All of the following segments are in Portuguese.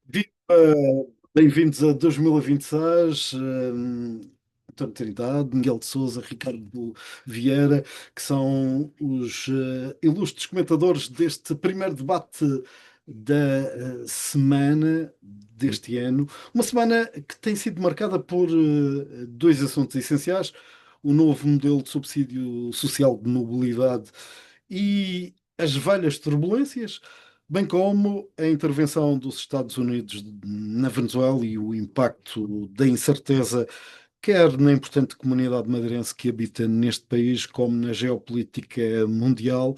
Viva! Bem-vindos a 2026. António Trindade, Miguel de Sousa, Ricardo Vieira, que são os ilustres comentadores deste primeiro debate da semana deste ano. Uma semana que tem sido marcada por dois assuntos essenciais: o novo modelo de subsídio social de mobilidade e as velhas turbulências, bem como a intervenção dos Estados Unidos na Venezuela e o impacto da incerteza, quer na importante comunidade madeirense que habita neste país, como na geopolítica mundial.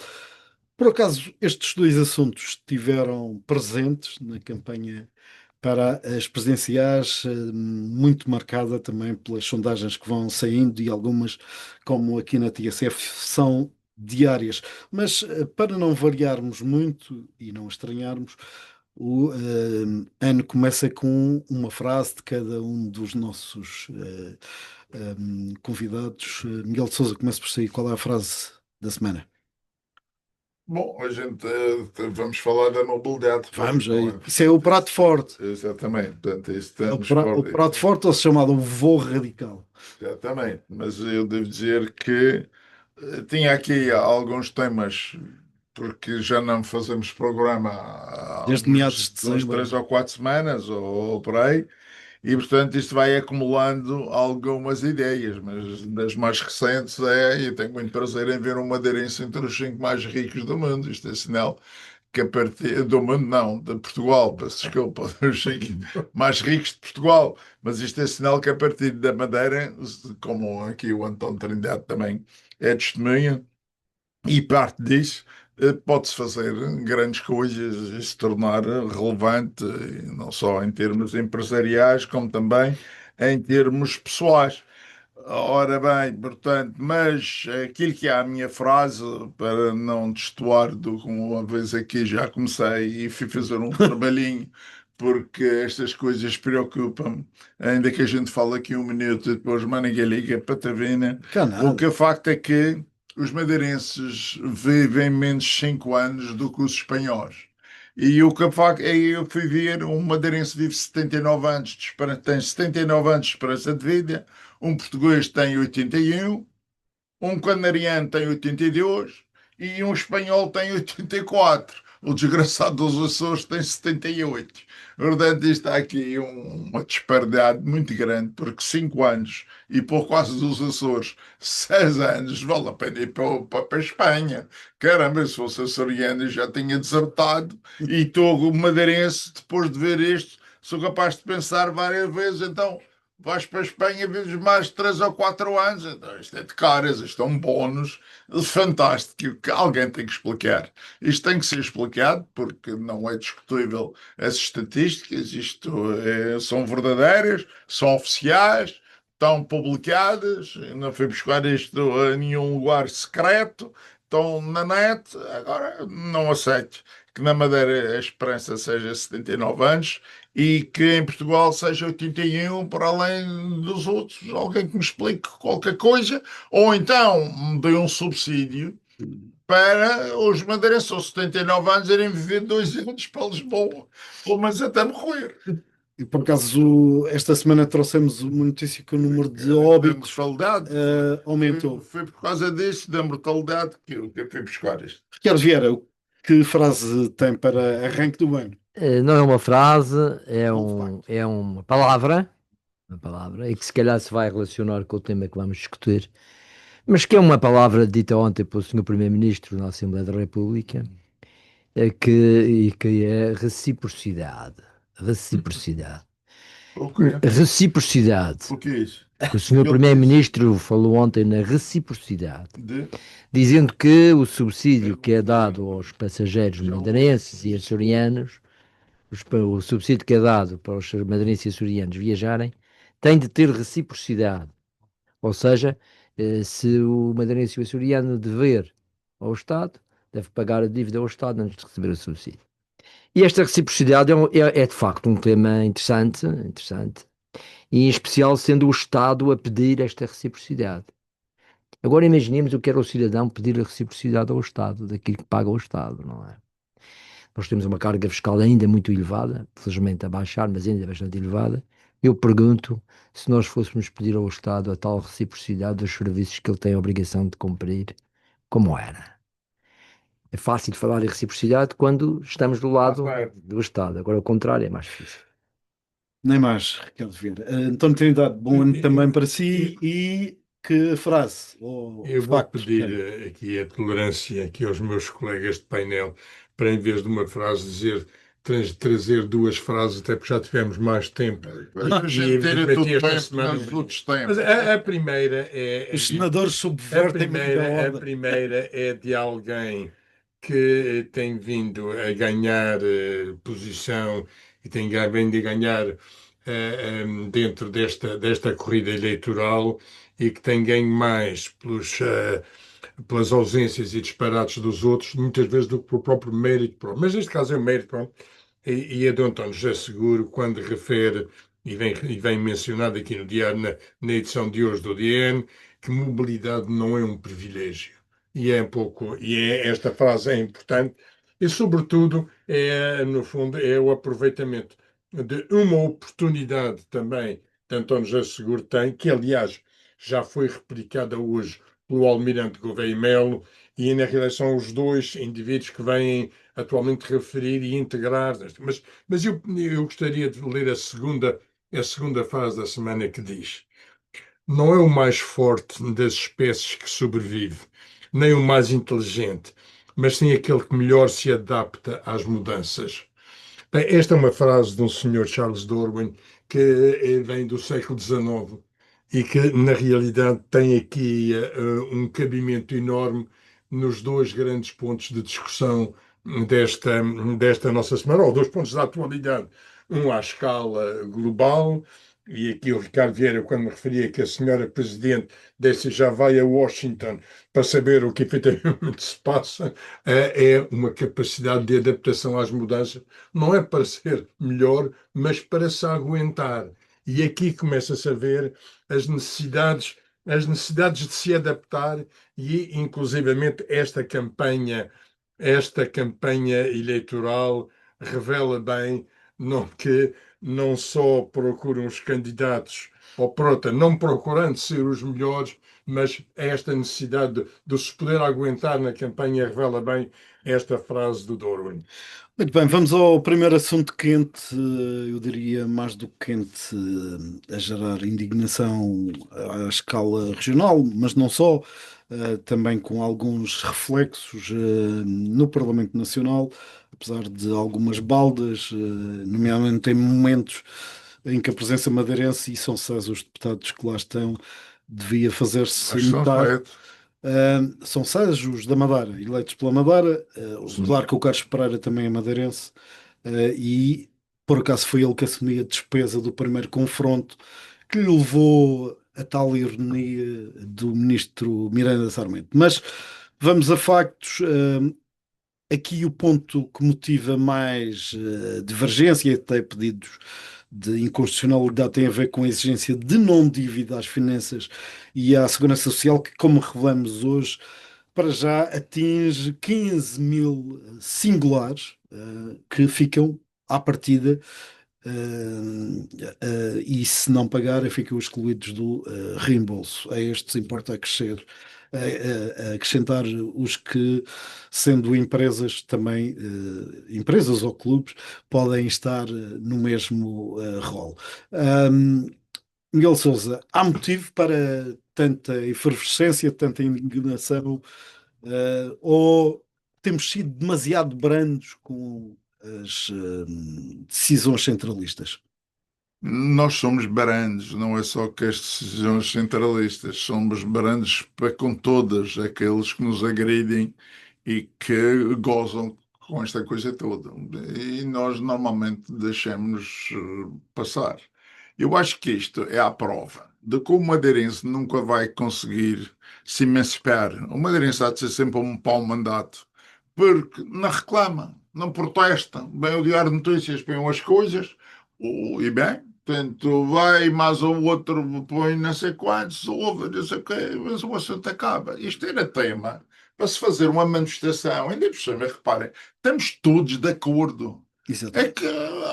Por acaso, estes dois assuntos estiveram presentes na campanha para as presidenciais, muito marcada também pelas sondagens que vão saindo e algumas, como aqui na TSF, são diárias. Mas para não variarmos muito e não estranharmos, o ano começa com uma frase de cada um dos nossos convidados. Miguel de Sousa, começa por sair. Qual é a frase da semana? Bom, a gente vamos falar da mobilidade, pois, Vamos não aí. é? Isso é o Portanto, prato forte. exatamente, portanto, isso É estamos o por, prato forte, ou se chamado o voo radical. exatamente, mas eu devo dizer que tinha aqui alguns temas, porque já não fazemos programa há Desde meados de uns dezembro. 3 ou 4 semanas, ou por aí, e portanto isto vai acumulando algumas ideias, mas das mais recentes e tenho muito prazer em ver um madeirense entre os cinco mais ricos do mundo. Isto é sinal que a partir do mundo, não, de Portugal, peço desculpa, os cinco mais ricos de Portugal, mas isto é sinal que a partir da Madeira, como aqui o António Trindade também é testemunha, e parte disso pode-se fazer grandes coisas e se tornar relevante, não só em termos empresariais, como também em termos pessoais. Ora bem, portanto, mas aquilo que é a minha frase, para não destoar do como uma vez aqui já comecei e fui fazer um trabalhinho, porque estas coisas preocupam-me, ainda que a gente fale aqui um minuto e depois mais ninguém liga para a Tavina. Cá O que nada. é facto é que os madeirenses vivem menos 5 anos do que os espanhóis. E o que é facto é que eu fui ver, um madeirense vive 79 anos, tem 79 anos de esperança de vida, um português tem 81, um canariano tem 82 e um espanhol tem 84. O desgraçado dos Açores tem 78. Portanto, isto há aqui uma disparidade muito grande, porque 5 anos e por quase dos Açores, 6 anos, vale a pena ir para a Espanha. Caramba, se fosse açoriano, eu já tinha desertado e estou madeirense, depois de ver isto, sou capaz de pensar várias vezes, então. Vais para a Espanha, vives mais de 3 ou 4 anos. Então, isto é de caras, isto é um bónus fantástico que alguém tem que explicar. Isto tem que ser explicado porque não é discutível as estatísticas, são verdadeiras, são oficiais, estão publicadas. Eu não fui buscar isto a nenhum lugar secreto, estão na net. Agora, não aceito que na Madeira a esperança seja 79 anos e que em Portugal seja 81 para além dos outros. Alguém que me explique qualquer coisa, ou então me dê um subsídio para os madeirenses aos 79 anos irem viver 2 anos para Lisboa, pelo menos até morrer. E por acaso, esta semana trouxemos uma notícia que o número de Da óbitos mortalidade, aumentou. foi por causa disso, da mortalidade, que eu fui buscar isto. Ricardo Vieira, que frase tem para arranque do ano? Não é uma frase, é, É um um, facto. é uma palavra, e que se calhar se vai relacionar com o tema que vamos discutir, mas que é uma palavra dita ontem pelo Senhor Primeiro-Ministro na Assembleia da República, e que é reciprocidade. Reciprocidade. O quê? Reciprocidade. O que é isso? O O Senhor que ele disse? Primeiro-Ministro falou ontem na reciprocidade, De... dizendo que o Eu subsídio que vou é fazer dado uma. aos passageiros Já ouvi madeirenses e isso. açorianos, o subsídio que é dado para os madeirenses e açorianos viajarem, tem de ter reciprocidade. Ou seja, se o madeirense e o açoriano dever ao Estado, deve pagar a dívida ao Estado antes de receber o subsídio. E esta reciprocidade é de facto um tema interessante, interessante, e em especial sendo o Estado a pedir esta reciprocidade. Agora imaginemos o que era o cidadão pedir a reciprocidade ao Estado, daquilo que paga ao Estado, não é? nós temos uma carga fiscal ainda muito elevada, felizmente a baixar, mas ainda bastante elevada. Eu pergunto se nós fôssemos pedir ao Estado a tal reciprocidade dos serviços que ele tem a obrigação de cumprir, como era? É fácil falar em reciprocidade quando estamos do lado do Estado. Agora, o contrário é mais difícil. Nem mais, Ricardo Vieira. António Trindade, bom ano também para si. E que frase ou Eu vou facto pedir tem? aqui a tolerância aqui aos meus colegas de painel para, em vez de uma frase, dizer trazer duas frases, até porque já tivemos mais tempo. A gente tira evidentemente, tudo esta tempo semana nos outros tempos. Mas a primeira é Os senadores subvertem muito a a ordem. primeira é de alguém que tem vindo a ganhar posição e tem vindo a ganhar dentro desta corrida eleitoral e que tem ganho mais pelas ausências e disparates dos outros, muitas vezes do que pelo próprio mérito próprio. Mas neste caso é o mérito próprio. E a de António José Seguro, quando refere, e vem mencionado aqui no diário, na edição de hoje do DN, que mobilidade não é um privilégio. Esta frase é importante, e sobretudo, no fundo, é o aproveitamento de uma oportunidade também que António José Seguro tem, que aliás já foi replicada hoje pelo Almirante Gouveia Melo, e na realidade são os dois indivíduos que vêm atualmente referir e integrar. Mas eu gostaria de ler a segunda frase da semana que diz: não é o mais forte das espécies que sobrevive, nem o mais inteligente, mas sim aquele que melhor se adapta às mudanças. Bem, esta é uma frase de um senhor Charles Darwin que vem do século XIX e que, na realidade, tem aqui um cabimento enorme nos dois grandes pontos de discussão desta nossa semana, ou dois pontos da atualidade. Um à escala global, e aqui o Ricardo Vieira, quando me referia que a senhora Presidente desse já vai a Washington para saber o que efetivamente se passa, é uma capacidade de adaptação às mudanças, não é para ser melhor, mas para se aguentar. E aqui começa-se a ver as necessidades de se adaptar e, inclusivamente, esta campanha eleitoral revela bem que não só procuram os candidatos, ou pronto, não procurando ser os melhores, mas esta necessidade de se poder aguentar na campanha revela bem esta frase do Darwin. Muito bem, vamos ao primeiro assunto quente, eu diria mais do que quente, a gerar indignação à escala regional, mas não só, também com alguns reflexos no Parlamento Nacional, apesar de algumas baldas, nomeadamente em momentos em que a presença madeirense, e são seis os deputados que lá estão, devia fazer-se Mas estão notar. feitos. São seis os da Madeira, eleitos pela Madeira. Sim. Claro que o Carlos Pereira também é madeirense, e por acaso foi ele que assumiu a despesa do primeiro confronto, que lhe levou a tal ironia do ministro Miranda Sarmento. Mas vamos a factos. Aqui o ponto que motiva mais divergência e até pedidos de inconstitucionalidade tem a ver com a exigência de não dívida às finanças e à segurança social, que, como revelamos hoje, para já atinge 15 mil singulares que ficam à partida, e se não pagarem ficam excluídos do reembolso. A estes importa acrescentar os que, sendo empresas também, empresas ou clubes, podem estar no mesmo rol. Um, Miguel Sousa, há motivo para tanta efervescência, tanta indignação, ou temos sido demasiado brandos com as decisões centralistas? Nós somos barandos, não é só com as decisões centralistas, somos barandos para com todos aqueles que nos agridem e que gozam com esta coisa toda. E nós normalmente deixamos passar. Eu acho que isto é a prova de que o madeirense nunca vai conseguir se emancipar. O madeirense há de ser sempre um pau-mandato, porque não reclama, não protesta. Bem, o Diário de Notícias põe as coisas, e bem, portanto, vai, mas o outro põe não sei quantos, ouve, não sei o quê, mas o assunto acaba. Isto era tema para se fazer uma manifestação. Ainda por cima, reparem, estamos todos de acordo. É Exatamente. que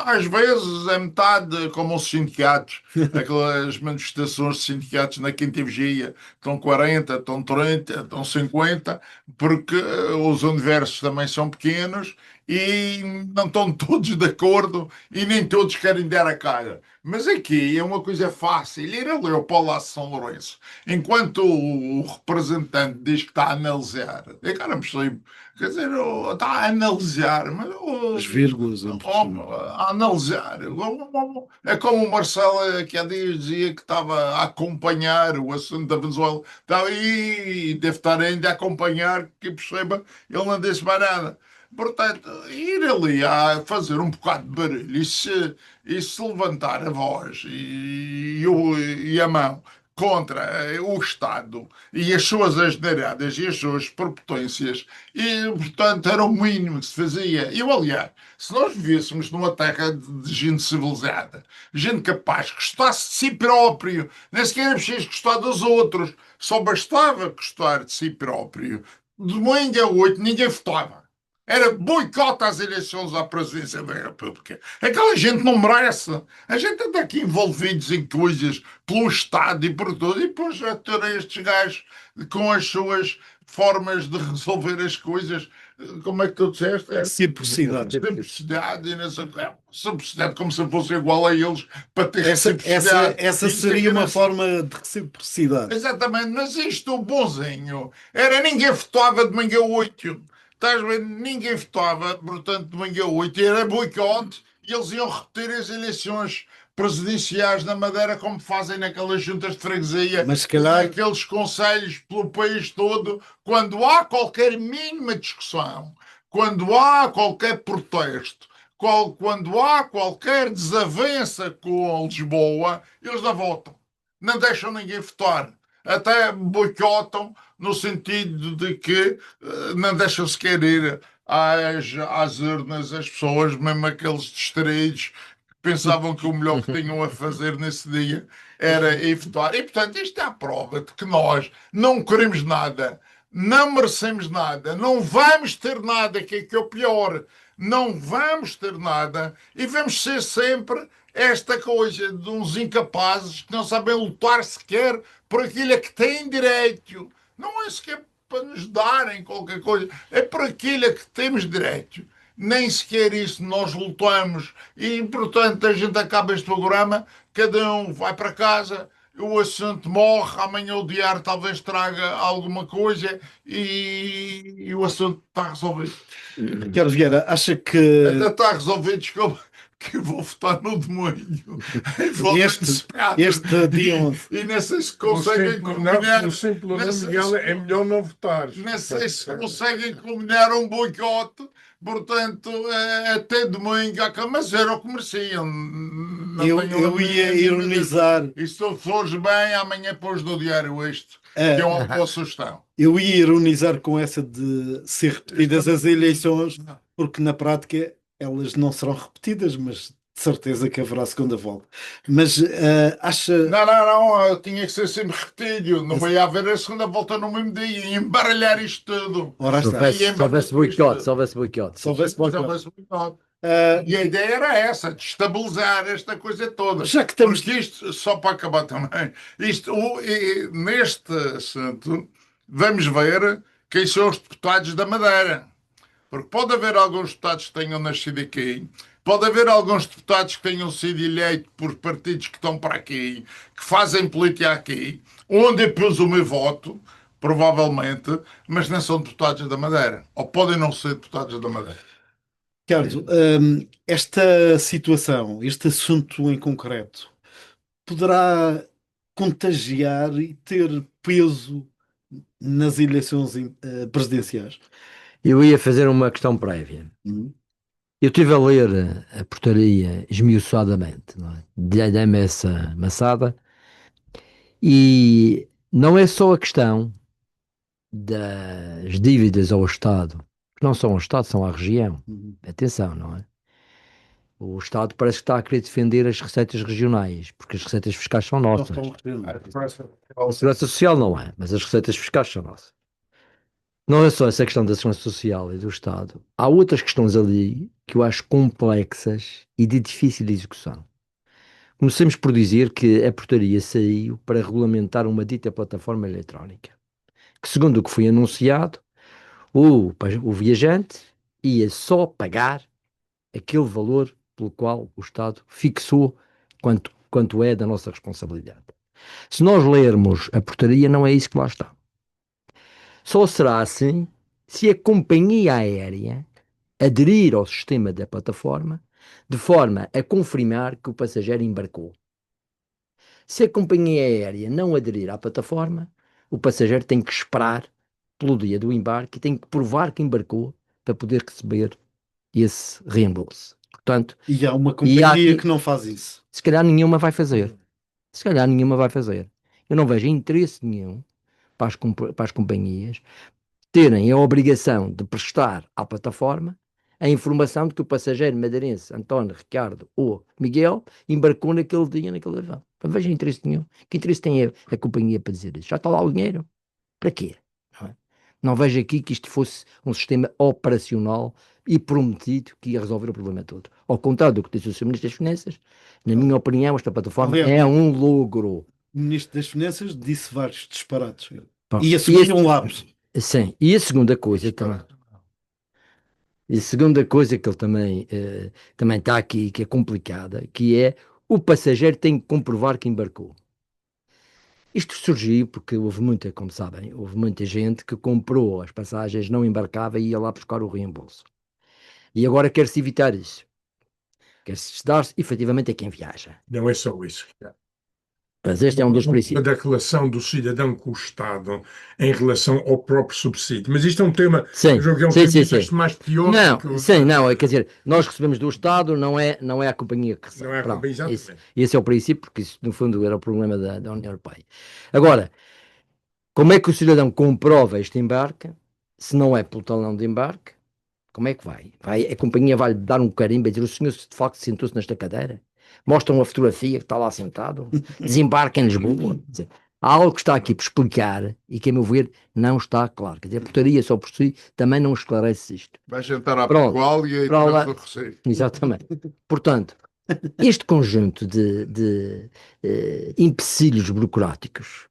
às vezes é metade, como os sindicatos, aquelas manifestações de sindicatos na Quinta Vigia, estão 40, estão 30, estão 50, porque os universos também são pequenos e não estão todos de acordo e nem todos querem dar a cara. Mas aqui é uma coisa fácil, ir ali ao Palácio de São Lourenço, enquanto o representante diz que está a analisar, é cara, não percebo. Quer dizer, está a analisar, mas As vírgulas, a analisar. É como o Marcelo que há dias dizia que estava a acompanhar o assunto da Venezuela. Está aí, e deve estar ainda a acompanhar, que perceba, ele não disse mais nada. Portanto, ir ali a fazer um bocado de barulho e se levantar a voz e a mão contra o Estado e as suas asneiradas e as suas prepotências, e, portanto, era o mínimo que se fazia. Eu, aliás, se nós vivêssemos numa terra de gente civilizada, gente capaz que gostasse de si próprio, nem sequer era preciso gostar dos outros, só bastava gostar de si próprio. De domingo a 8, ninguém votava. Era boicote às eleições à presidência da República. Aquela gente não merece. A gente anda aqui envolvidos em coisas pelo Estado e por tudo, e depois já ter estes gajos com as suas formas de resolver as coisas. Como é que tu disseste? Reciprocidade. Simplicidade e não sei o quê. Simplicidade como se fosse igual a eles para ter Essa simplicidade. essa Isto é seria que uma não- forma de reciprocidade. Exatamente, mas isto, bonzinho, era ninguém votava de domingo a 8. Estás a ver? Ninguém votava, portanto, de domingo a 8. Era boicote e eles iam repetir as eleições presidenciais na Madeira como fazem naquelas juntas de freguesia, Mas se calhar, naqueles conselhos pelo país todo, quando há qualquer mínima discussão, quando há qualquer protesto, quando há qualquer desavença com Lisboa, eles não votam. Não deixam ninguém votar. Até boicotam no sentido de que não deixam sequer ir às urnas as pessoas, mesmo aqueles distraídos que pensavam que o melhor que tinham a fazer nesse dia era ir votar. E, portanto, isto é a prova de que nós não queremos nada, não merecemos nada, não vamos ter nada, que é o pior. Não vamos ter nada e vamos ser sempre esta coisa de uns incapazes que não sabem lutar sequer por aquilo a que têm direito. Não é sequer para nos darem qualquer coisa, é por aquilo a que temos direito. Nem sequer isso nós lutamos. E, portanto, a gente acaba este programa, cada um vai para casa, o assunto morre, amanhã o diário talvez traga alguma coisa e o assunto está resolvido. Ricardo Vieira, acha que Até está resolvido, desculpa, que eu vou votar no domingo. este dia 11, E não sei se conseguem combinar. No simples não, Miguel, é melhor não votar. Não sei se conseguem combinar um boicote, portanto, até domingo, mas era o que mereciam. Não eu tenho ia ironizar, E se tu fores bem, amanhã pôs no diário isto, que é uma boa sugestão. eu ia ironizar com essa de ser repetidas as eleições, porque na prática elas não serão repetidas, mas de certeza que haverá segunda volta. Mas acha. Não, tinha que ser sempre repetido. Não ia haver a segunda volta no mesmo dia. Ia embaralhar isto tudo. Ora Se está. houvesse boicote, se houvesse boicote. Se houvesse boicote. boicote. Ah, E a ideia era essa, de estabilizar esta coisa toda. já que estamos. Porque isto, só para acabar também, neste assunto, vamos ver quem são os deputados da Madeira. Porque pode haver alguns deputados que tenham nascido aqui, pode haver alguns deputados que tenham sido eleitos por partidos que estão para aqui, que fazem política aqui, onde eu pus o meu voto, provavelmente, mas não são deputados da Madeira. Ou podem não ser deputados da Madeira. Ricardo, esta situação, este assunto em concreto, poderá contagiar e ter peso nas eleições presidenciais? Eu ia fazer uma questão prévia. Eu estive a ler a portaria esmiuçadamente, não é? Dei-me essa maçada, e não é só a questão das dívidas ao Estado, que não são ao Estado, são à região. Atenção, não é? O Estado parece que está a querer defender as receitas regionais, porque as receitas fiscais são nossas. A Segurança Social não é, mas as receitas fiscais são nossas. Não é só essa questão da segurança social e do Estado. Há outras questões ali que eu acho complexas e de difícil execução. Comecemos por dizer que a portaria saiu para regulamentar uma dita plataforma eletrónica, que segundo o que foi anunciado, o viajante ia só pagar aquele valor pelo qual o Estado fixou quanto é da nossa responsabilidade. Se nós lermos a portaria, não é isso que lá está. Só será assim se a companhia aérea aderir ao sistema da plataforma de forma a confirmar que o passageiro embarcou. Se a companhia aérea não aderir à plataforma, o passageiro tem que esperar pelo dia do embarque e tem que provar que embarcou para poder receber esse reembolso. Portanto, E há uma e há companhia aqui, que não faz isso. se calhar nenhuma vai fazer. Se calhar nenhuma vai fazer. Eu não vejo interesse nenhum para as companhias terem a obrigação de prestar à plataforma a informação de que o passageiro madeirense António, Ricardo ou Miguel embarcou naquele dia, naquele avião. Não vejo interesse nenhum. Que interesse tem a companhia para dizer isso? Já está lá o dinheiro. Para quê? Não é? Não vejo aqui que isto fosse um sistema operacional e prometido que ia resolver o problema todo. Ao contrário do que disse o Sr. Ministro das Finanças, na minha opinião, esta plataforma Aliás, é um logro. o Ministro das Finanças disse vários disparates. Pronto. E assumia um lapso. Sim, e a segunda coisa também. E a segunda coisa que ele também está aqui, que é complicada, que é o passageiro tem que comprovar que embarcou. Isto surgiu porque houve muita, como sabem, houve muita gente que comprou as passagens, não embarcava e ia lá buscar o reembolso. E agora quer-se evitar isso. Quer-se dar-se efetivamente a quem viaja. Não é só isso. Mas este é um dos princípios. Da relação do cidadão com o Estado em relação ao próprio subsídio. Mas isto é um tema, Sim, eu é um sim, tema sim. mais Não, teórico. sim, não, quer dizer, nós recebemos do Estado, não é a companhia que recebe. Não é a Pronto, companhia, exatamente. esse é o princípio, porque isso, no fundo, era o problema da União Europeia. Agora, como é que o cidadão comprova este embarque, se não é pelo talão de embarque? Como é que vai? A companhia vai-lhe dar um carimbo e dizer o senhor de facto sentou-se nesta cadeira? Mostra uma fotografia que está lá sentado? Desembarca em Lisboa? Quer dizer, há algo que está aqui por explicar e que, a meu ver, não está claro. Quer dizer, a portaria só por si também não esclarece isto. Vai jantar a Pronto. Portugal e aí Para lá- traz o receio. Exatamente. Portanto, este conjunto de empecilhos burocráticos,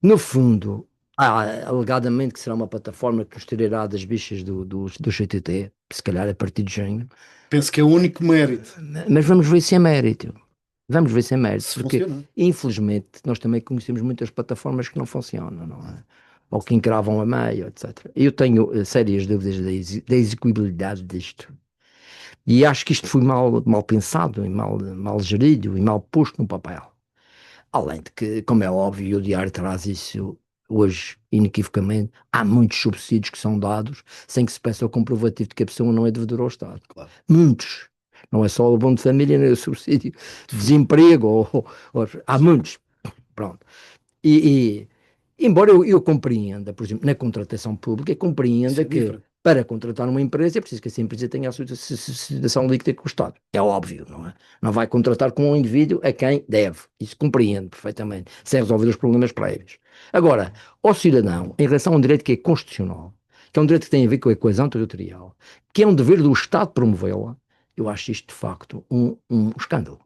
no fundo, alegadamente que será uma plataforma que nos tirará das bichas do CTT, se calhar a partir de junho, Penso que é o único mérito. mas vamos ver se é mérito. Vamos ver se é mérito, Se porque funciona. infelizmente nós também conhecemos muitas plataformas que não funcionam, não é? Ou que encravam a meio, etc. Eu tenho sérias dúvidas da execuibilidade disto. E acho que isto foi mal pensado, e mal gerido, e mal posto no papel. Além de que, como é óbvio, o diário traz isso hoje, inequivocamente, há muitos subsídios que são dados sem que se peça o comprovativo de que a pessoa não é devedora ao Estado. Claro. Muitos. Não é só o abono de família, nem o subsídio de desemprego, há muitos. Pronto. Embora eu compreenda, por exemplo, na contratação pública, compreenda Isso é que diferente. para contratar uma empresa é preciso que essa empresa tenha a sua situação líquida com o Estado. É óbvio, não é? Não vai contratar com um indivíduo a quem deve. Isso compreendo perfeitamente, sem resolver os problemas prévios. Agora, ao cidadão, em relação a um direito que é constitucional, que é um direito que tem a ver com a coesão territorial, que é um dever do Estado promovê-la, eu acho isto de facto um escândalo.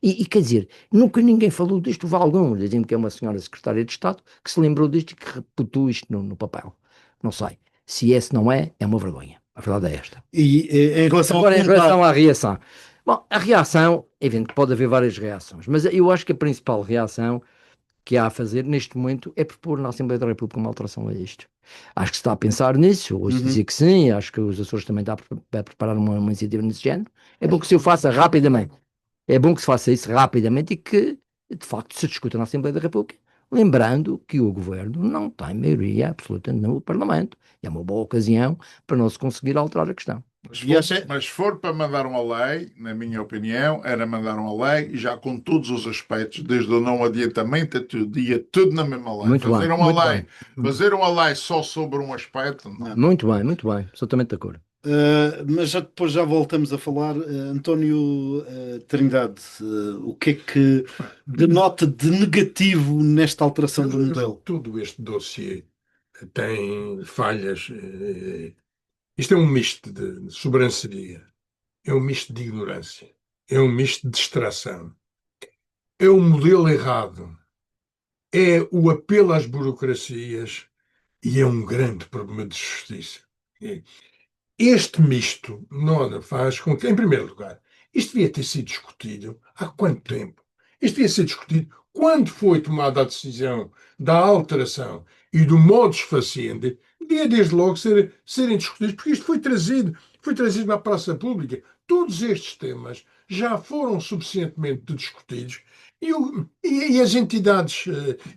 E quer dizer, nunca ninguém falou disto, houve algum, dizem-me que é uma senhora secretária de Estado, que se lembrou disto e que reputou isto no papel. Não sei. Se esse não é, é uma vergonha. A verdade é esta. E em relação Agora, ao em relação contrato, à reação. Bom, a reação, é evidente que pode haver várias reações, mas eu acho que a principal reação que há a fazer neste momento é propor na Assembleia da República uma alteração a isto. Acho que se está a pensar nisso, ouço dizer que sim, acho que os Açores também está a preparar uma iniciativa nesse género. É bom que se o faça rapidamente. É bom que se faça isso rapidamente e que, de facto, se discuta na Assembleia da República. Lembrando que o Governo não tem maioria absoluta no Parlamento. É uma boa ocasião para não se conseguir alterar a questão. Mas se for para mandar uma lei, na minha opinião, era mandar uma lei já com todos os aspectos, desde o não adiantamento até o dia, tudo na mesma lei. Muito fazer bem, uma muito lei, bem. fazer uma lei só sobre um aspecto, não. Muito bem, absolutamente de acordo. mas depois já voltamos a falar. António Trindade, o que é que denota de negativo nesta alteração do modelo? Todo este dossiê tem falhas. Isto é um misto de sobranceria, é um misto de ignorância, é um misto de distração, é um modelo errado, é o apelo às burocracias e é um grande problema de justiça. Este misto não faz com que, em primeiro lugar, isto devia ter sido discutido há quanto tempo? Isto devia ser discutido quando foi tomada a decisão da alteração e do modus faciente, devia desde logo serem discutidos, porque isto foi trazido à praça pública. Todos estes temas já foram suficientemente discutidos e as entidades,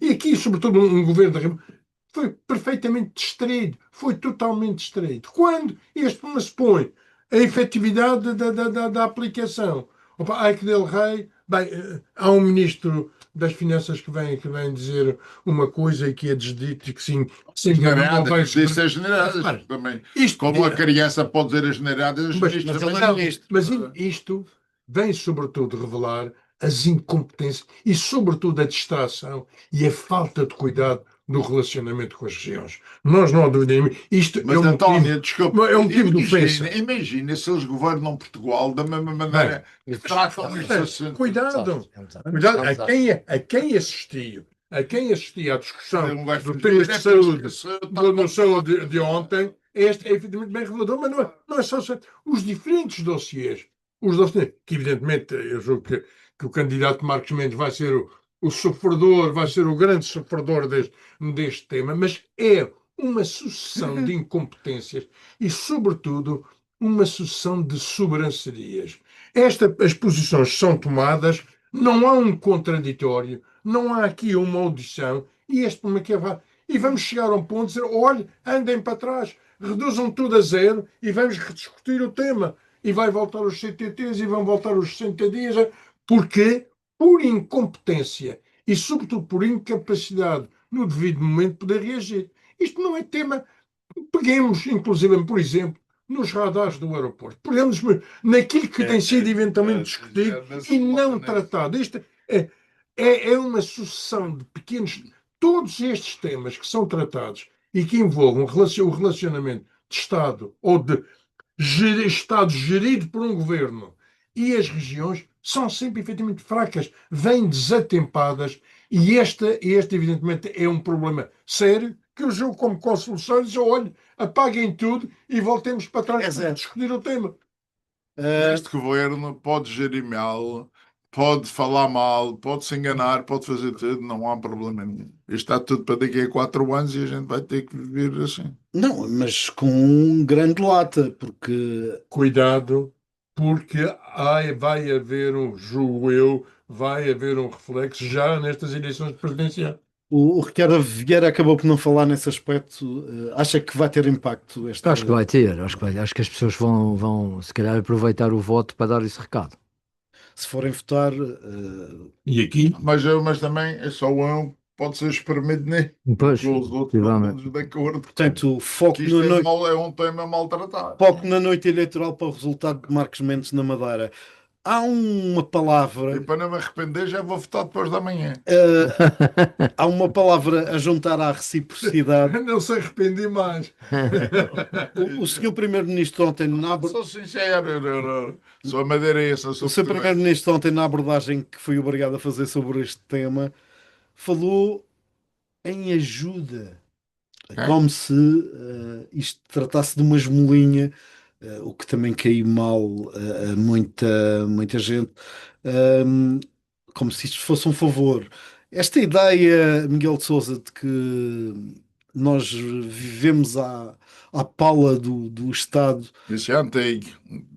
e aqui, sobretudo, um governo da República, foi perfeitamente distraído, foi totalmente distraído. Quando este problema se põe a efetividade da aplicação, opa, ai que del rei, bem, há um ministro das Finanças que vem dizer uma coisa e que é desdito e que se engana, não vai... Generadas, disse as generadas Repara, também. isto, Como a criança pode dizer as generadas, os mas, ministros ele também é não. ministro. mas isto vem sobretudo revelar as incompetências e sobretudo a distração e a falta de cuidado no relacionamento com as regiões. Nós não duvidamos. Isto Mas, é um António, motivo, desculpa, é um motivo de ofensa. imagina se eles governam Portugal da mesma Bem, maneira que tratam estes mas, assuntos. cuidado, Exato. cuidado a quem assistia à discussão Um gajo do fugir, temas de é saúde, preciso que no saúde de ontem, este é evidentemente bem revelador, mas não é só os diferentes dossiês, que evidentemente eu julgo que o candidato Marcos Mendes vai ser o sofredor, vai ser o grande sofredor deste tema, mas é uma sucessão de incompetências e, sobretudo, uma sucessão de soberancerias. As posições são tomadas, não há um contraditório, não há aqui uma audição, e este problema que é. E vamos chegar a um ponto de dizer: olhe, andem para trás, reduzam tudo a zero e vamos rediscutir o tema. E vai voltar os CTTs e vão voltar os 60 dias, porque por incompetência e, sobretudo, por incapacidade no devido momento poder reagir. Isto não é tema. Peguemos, inclusive, por exemplo, nos radares do aeroporto. Pegamos naquilo que tem sido eventualmente discutido e não tratado. Isto é uma sucessão de pequenos. Todos estes temas que são tratados e que envolvam o relacionamento de Estado ou de Estado gerido por um governo e as regiões são sempre efetivamente fracas, vêm desatempadas e este evidentemente é um problema sério que eu julgo como com soluções, olhe, apaguem tudo e voltemos para trás para discutir o tema. Este governo pode gerir mal, pode falar mal, pode se enganar, pode fazer tudo, não há problema nenhum. Isto está tudo para daqui a 4 anos e a gente vai ter que viver assim. Não, mas com um grande lata, porque Cuidado, porque vai haver julgo eu, vai haver um reflexo já nestas eleições presidenciais. o Ricardo Vieira acabou por não falar nesse aspecto. Acha que vai ter impacto este. Acho que vai ter, acho que as pessoas vão se calhar aproveitar o voto para dar esse recado. Se forem votar, E aqui, Mas também é só um, pode ser espremido nele. Pois, Os outros não possivelmente. todos de acordo. portanto, foco Que isto na é, noite, é um tema maltratado. foco na noite eleitoral para o resultado de Marcos Mendes na Madeira. Há uma E palavra, para não me arrepender, já vou votar depois da manhã. há uma palavra a juntar à reciprocidade. não se arrependi mais. O senhor Primeiro-Ministro ontem Sou sincero, sou madeirense, o sou senhor português. Primeiro-Ministro ontem na abordagem que fui obrigado a fazer sobre este tema falou em ajuda. Como se isto tratasse de uma esmolinha, o que também caiu mal a muita gente, Ahm, como se isto fosse um favor. Esta ideia, Miguel de Sousa, de que nós vivemos à pala do Estado, Isso é antigo.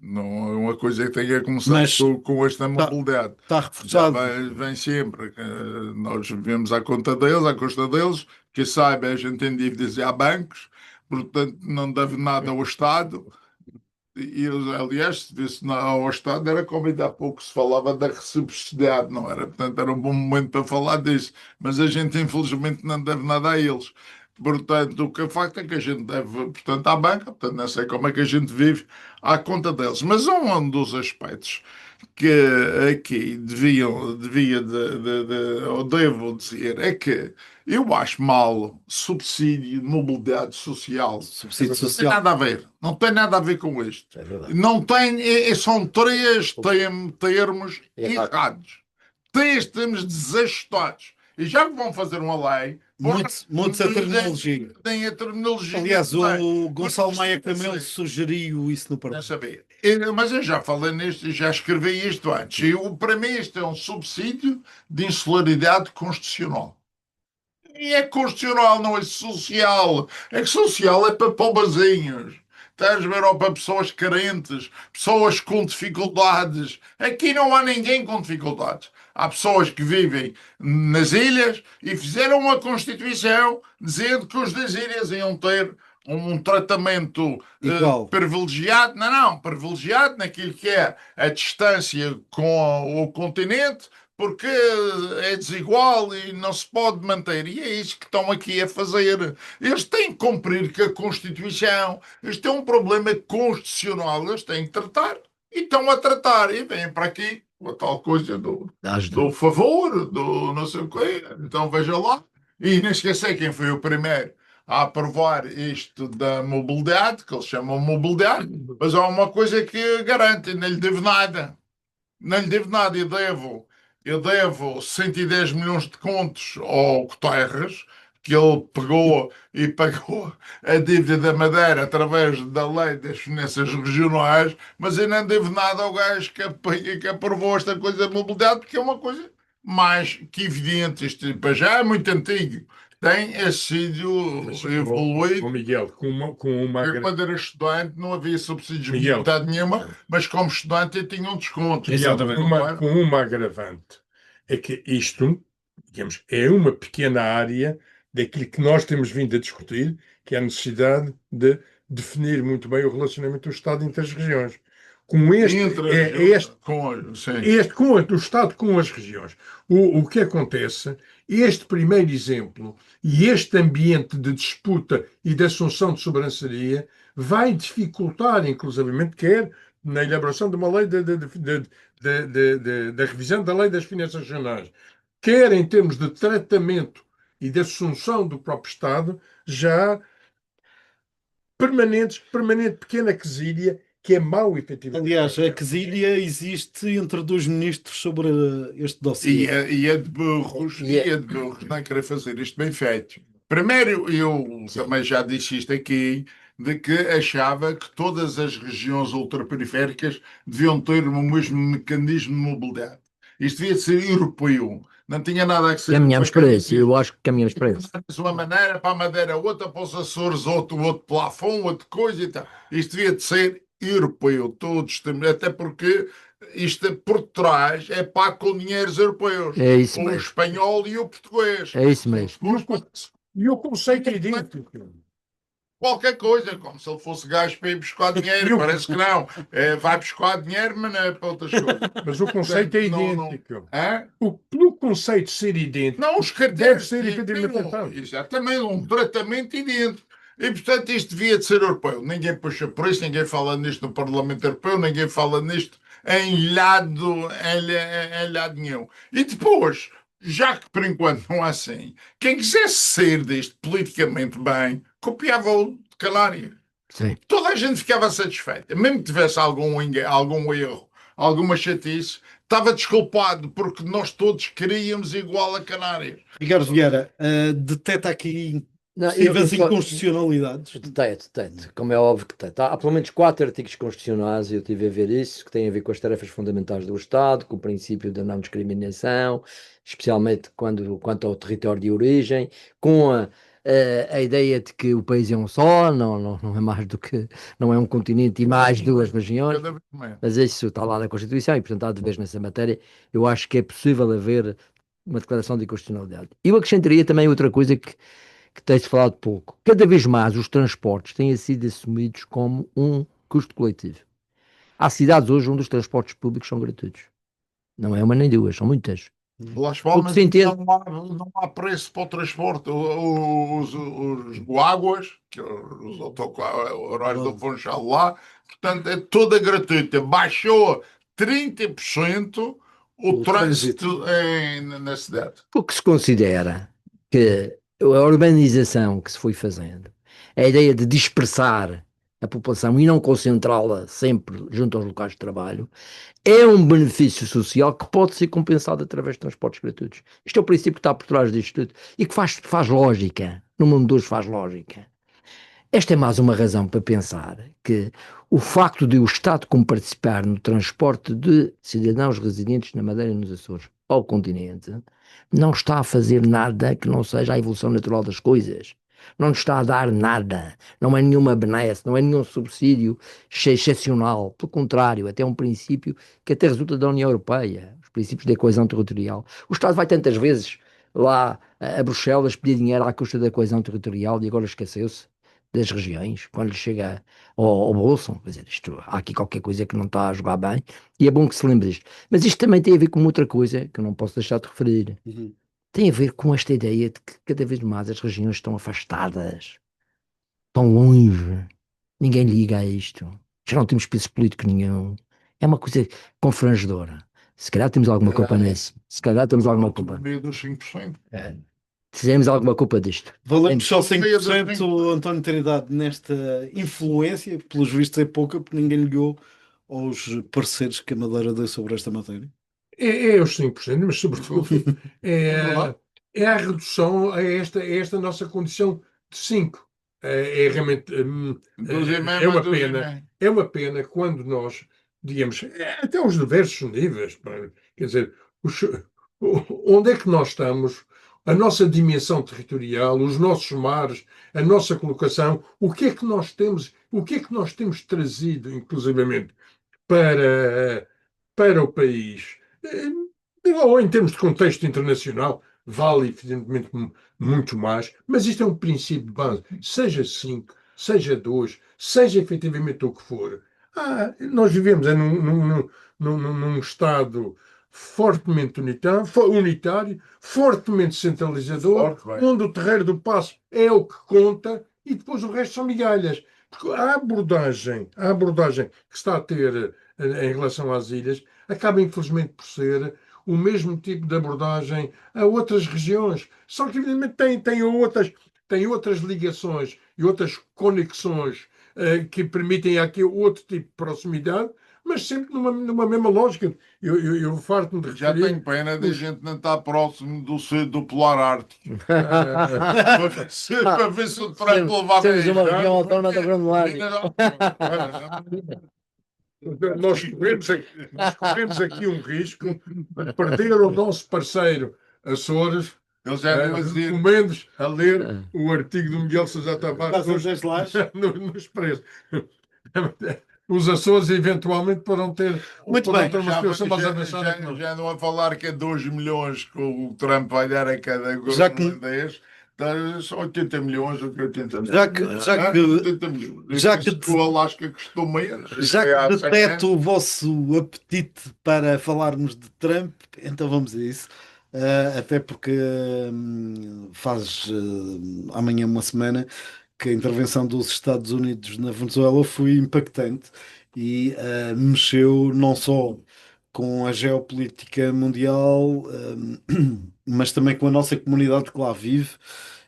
Não é uma coisa que tenha começado mas com esta mobilidade. está Já reforçado. vem sempre. Nós vivemos à conta deles, à custa deles. Que saiba, a gente tem dívidas a bancos, portanto não deve nada ao Estado. E, aliás, se disse ao Estado, era como ainda há pouco se falava da reciprocidade, não era? Portanto, era um bom momento para falar disso. Mas a gente, infelizmente, não deve nada a eles. Portanto, o que é facto é que a gente deve, portanto, à banca, portanto, não sei como é que a gente vive à conta deles. Mas um dos aspectos que aqui eu devo dizer, é que eu acho mal subsídio de mobilidade social. Subsídio Não tem social. nada a ver. Não tem nada a ver com isto. É verdade. Não tem, são três termos Errado. errados. Três termos desajustados. E já que vão fazer uma lei, Muita terminologia. tem a terminologia. Aliás, também. o Gonçalo Mas Maia precisa Camelo ser. sugeriu isso no Não programa. sabia. Mas eu já falei nisto e já escrevi isto antes. Para mim, isto é um subsídio de insularidade constitucional. E é constitucional, não é social. É que social é para pobrezinhos. Estás a ver? Ou para pessoas carentes, pessoas com dificuldades. Aqui não há ninguém com dificuldades. Há pessoas que vivem nas ilhas e fizeram uma Constituição dizendo que os das ilhas iam ter um tratamento Igual. privilegiado, não, privilegiado naquilo que é a distância com o continente, porque é desigual e não se pode manter. E é isso que estão aqui a fazer. Eles têm que cumprir com a Constituição. Isto é um problema constitucional. Eles têm que tratar. E estão a tratar. E vêm para aqui a tal coisa do favor, do não sei o quê. Então veja lá. E não esquecer quem foi o primeiro a aprovar isto da mobilidade, que eles chamam mobilidade, mas há uma coisa que garante, não lhe devo nada. Não lhe devo nada, eu devo 110 milhões de contos ao Guterres, que ele pegou e pagou a dívida da Madeira através da lei das finanças regionais, mas eu não devo nada ao gajo que aprovou esta coisa da mobilidade, porque é uma coisa mais que evidente. Isto para já é muito antigo. Tem sido Mas, evoluído. Miguel, com uma Eu, quando era estudante, não havia subsídios de Miguel. mobilidade nenhuma, mas como estudante eu tinha um desconto. Miguel, Exatamente. com uma agravante, é que isto, digamos, é uma pequena área daquilo que nós temos vindo a discutir, que é a necessidade de definir muito bem o relacionamento do Estado entre as regiões. Com o Estado com as regiões. O que acontece, este primeiro exemplo e este ambiente de disputa e de assunção de sobranceria vai dificultar, inclusivamente, quer na elaboração de uma lei da revisão da lei das finanças regionais, quer em termos de tratamento e de assunção do próprio Estado, já permanente pequena quesilha que é mau, efetivamente. Aliás, a quesilha existe entre dois ministros sobre este E dossiê. é de burros, não querer fazer isto bem feito. Primeiro, eu também já disse isto aqui, de que achava que todas as regiões ultraperiféricas deviam ter o mesmo mecanismo de mobilidade. Isto devia ser europeu. Não tinha nada a ser. Caminhamos para isso, eu acho que caminhamos para isso. De uma maneira, para a Madeira outra, para os Açores outro plafond, outra coisa e tal. Isto devia de ser europeu, todos, até porque isto por trás é pago com dinheiros europeus. É isso O mesmo. espanhol e o português. É isso mesmo. E o conceito é idêntico. Qualquer coisa, como se ele fosse gajo para ir buscar dinheiro, parece que não. Vai buscar dinheiro, mas não é para outras coisas. Mas o conceito é Não. idêntico. Hã? Pelo conceito ser idêntico, Não, os deve carteiros ser efetivamente tratado. exatamente um tratamento idêntico. E, portanto, isto devia de ser europeu. Ninguém puxa por isso, ninguém fala nisto no Parlamento Europeu, ninguém fala nisto em lado nenhum. E depois, já que por enquanto não há assim, quem quisesse sair disto politicamente bem, copiava o de Canário. Sim. Toda a gente ficava satisfeita. Mesmo que tivesse algum erro, alguma chatice, estava desculpado, porque nós todos queríamos igual a Canárias. Ricardo Vieira, detecta aqui Não, possíveis inconstitucionalidades. Deteto, como é óbvio que deteto. Há pelo menos 4 artigos constitucionais, eu estive a ver isso, que têm a ver com as tarefas fundamentais do Estado, com o princípio da não discriminação, especialmente quanto ao território de origem, com a ideia de que o país é um só, não é mais do que, não é um continente e mais duas regiões, Cada vez mais. mas isso está lá na Constituição e, portanto, há de vez nessa matéria, eu acho que é possível haver uma declaração de inconstitucionalidade. Eu acrescentaria também outra coisa que tem-se falado pouco. Cada vez mais os transportes têm sido assumidos como um custo coletivo. Há cidades hoje onde os transportes públicos são gratuitos. Não é uma nem duas, são muitas. Las Palmas se entende- não há preço para o transporte. Os guaguas, que o horário do Funchal lá, portanto, é toda gratuita. Baixou 30% o O trânsito na cidade. O que se considera que a urbanização que se foi fazendo, a ideia de dispersar a população e não concentrá-la sempre junto aos locais de trabalho, é um benefício social que pode ser compensado através de transportes gratuitos. Isto é o princípio que está por trás disto tudo e que faz lógica. No mundo de hoje faz lógica. Esta é mais uma razão para pensar que o facto de o Estado participar no transporte de cidadãos residentes na Madeira e nos Açores ao continente não está a fazer nada que não seja a evolução natural das coisas. Não nos está a dar nada. Não é nenhuma benesse, não é nenhum subsídio excepcional. Pelo contrário, até é um princípio que até resulta da União Europeia, os princípios da coesão territorial. O Estado vai tantas vezes lá a Bruxelas pedir dinheiro à custa da coesão territorial e agora esqueceu-se das regiões, quando lhe chega ao bolso, quer dizer, há aqui qualquer coisa que não está a jogar bem, e é bom que se lembre disto. Mas isto também tem a ver com outra coisa que eu não posso deixar de referir. Uhum. Tem a ver com esta ideia de que cada vez mais as regiões estão afastadas, estão longe, ninguém liga a isto, já não temos peso político nenhum. É uma coisa confrangedora. Se calhar temos alguma culpa nisso. Se calhar temos alguma culpa. Autonomia dos 5%. Tivemos alguma culpa disto. Valemos só Autonomia dos 5%, António Trindade, nesta influência, pelos vistos é pouca, porque ninguém ligou aos pareceres que a Madeira deu sobre esta matéria. É os 5%, mas sobretudo verdade. é a redução a esta nossa condição de 5%. É realmente é uma pena. É uma pena quando nós, digamos, até aos diversos níveis, quer dizer, onde é que nós estamos, a nossa dimensão territorial, os nossos mares, a nossa colocação, o que é que nós temos, o que é que nós temos trazido, inclusivamente, para o país. Ou em termos de contexto internacional, vale evidentemente muito mais, mas isto é um princípio de base. Seja 5, seja 2, seja efetivamente o que for. Nós vivemos num Estado fortemente unitário, fortemente centralizador, Forte, onde o terreiro do passo é o que conta e depois o resto são migalhas. Porque a abordagem que se está a ter em relação às ilhas acaba infelizmente por ser o mesmo tipo de abordagem a outras regiões. Só que evidentemente tem outras ligações e outras conexões que permitem aqui outro tipo de proximidade, mas sempre numa mesma lógica. Eu farto-me de Já referir. tenho pena de a gente não estar próximo do Polar Ártico. Para ver se o Trump levava Temos uma isto. região autónoma da Groenlândia. Nós corremos aqui um risco de perder o nosso parceiro Açores. Ele já não dizer. Recomendo a ler o artigo do Miguel Sousa Tavares das lajes. no Expresso. Os Açores eventualmente poderão ter Muito bem. uma situação mais avançada que nós. Já não a falar que é 2 milhões que o Trump vai dar a cada Já que- groenlandês. 80 milhões ou 80 milhões. Já que- 80 milhões. já que- o Alasca custou menos. Já É há que 100 deteto anos. o vosso apetite para falarmos de Trump, então vamos a isso. Até porque faz amanhã uma semana que a intervenção dos Estados Unidos na Venezuela foi impactante e mexeu não só com a geopolítica mundial, mas também com a nossa comunidade que lá vive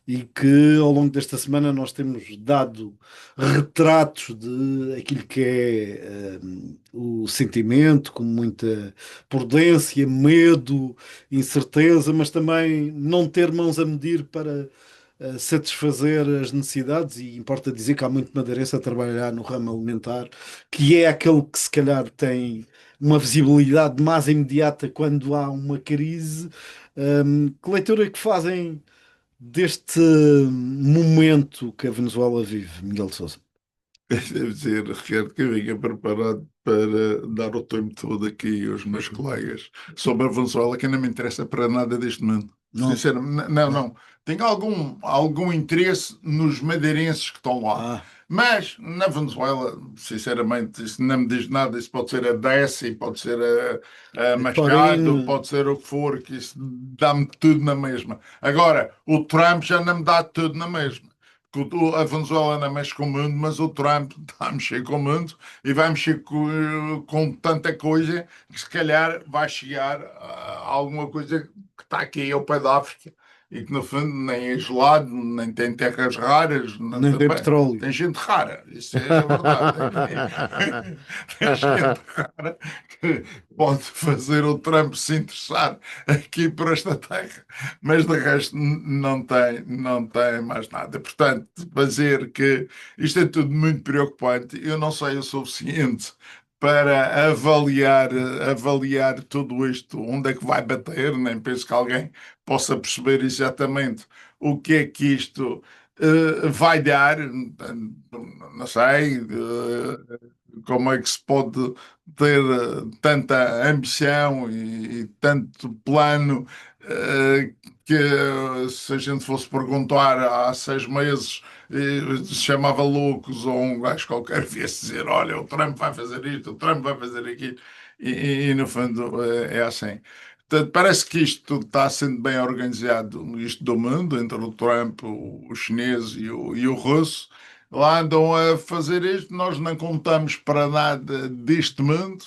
e que ao longo desta semana nós temos dado retratos de aquilo que é o sentimento, com muita prudência, medo, incerteza, mas também não ter mãos a medir para satisfazer as necessidades, e importa dizer que há muito madeirense a trabalhar no ramo alimentar, que é aquele que se calhar tem uma visibilidade mais imediata quando há uma crise. Que leitura é que fazem deste momento que a Venezuela vive, Miguel de Sousa? Deve dizer, Ricardo, que eu vinha preparado para dar o tempo todo aqui aos meus colegas sobre a Venezuela, que não me interessa para nada deste momento. Não. Sinceramente, não. Tenho algum interesse nos madeirenses que estão lá. Mas na Venezuela, sinceramente, isso não me diz nada. Isso pode ser a Dessi, pode ser a Machado, pode ser o que for, que isso dá-me tudo na mesma. Agora, o Trump já não me dá tudo na mesma. a Venezuela não mexe com o mundo, mas o Trump está a mexer com o mundo e vai mexer com tanta coisa que se calhar vai chegar a alguma coisa que está aqui ao pé da África e que no fundo nem é gelado, nem tem terras raras, Nem tem petróleo. tem gente rara, isso é a verdade. Tem gente rara que pode fazer o Trump se interessar aqui por esta terra, mas de resto não tem mais nada. Portanto, dizer que isto é tudo muito preocupante, eu não sei o suficiente para avaliar tudo isto, onde é que vai bater, nem penso que alguém possa perceber exatamente o que é que isto vai dar, não sei, como é que se pode ter tanta ambição e tanto plano que se a gente fosse perguntar há 6 meses se chamava loucos ou um gajo qualquer viesse dizer, olha, o Trump vai fazer isto, o Trump vai fazer aquilo e no fundo é assim. Portanto, parece que isto está sendo bem organizado, isto do mundo, entre o Trump, o chinês e o russo. Lá andam a fazer isto, nós não contamos para nada deste mundo.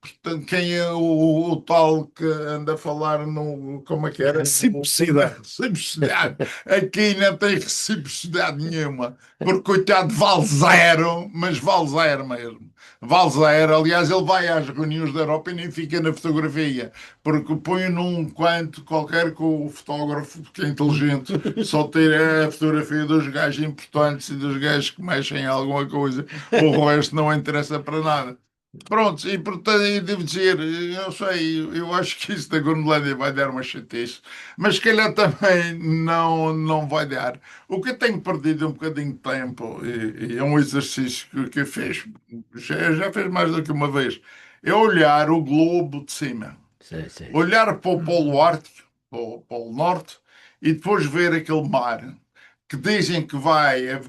Portanto, quem é o tal que anda a falar no. Como é que era? Reciprocidade. Reciprocidade. Aqui não tem reciprocidade nenhuma. Porque, coitado, vale zero, mas vale zero mesmo. Vale zero. Aliás, ele vai às reuniões da Europa e nem fica na fotografia. Porque põe num canto qualquer com o fotógrafo, que é inteligente, só ter a fotografia dos gajos importantes e dos gajos que mexem em alguma coisa. O resto não interessa para nada. Pronto, e portanto, eu devo dizer, eu sei, eu acho que isso da Groenlândia vai dar uma chatice, mas se calhar também não vai dar. O que eu tenho perdido um bocadinho de tempo, e é um exercício que eu fiz, já fez mais do que uma vez, é olhar o globo de cima, Sim, sim. olhar para o Polo Ártico, para o Polo Norte, e depois ver aquele mar que dizem que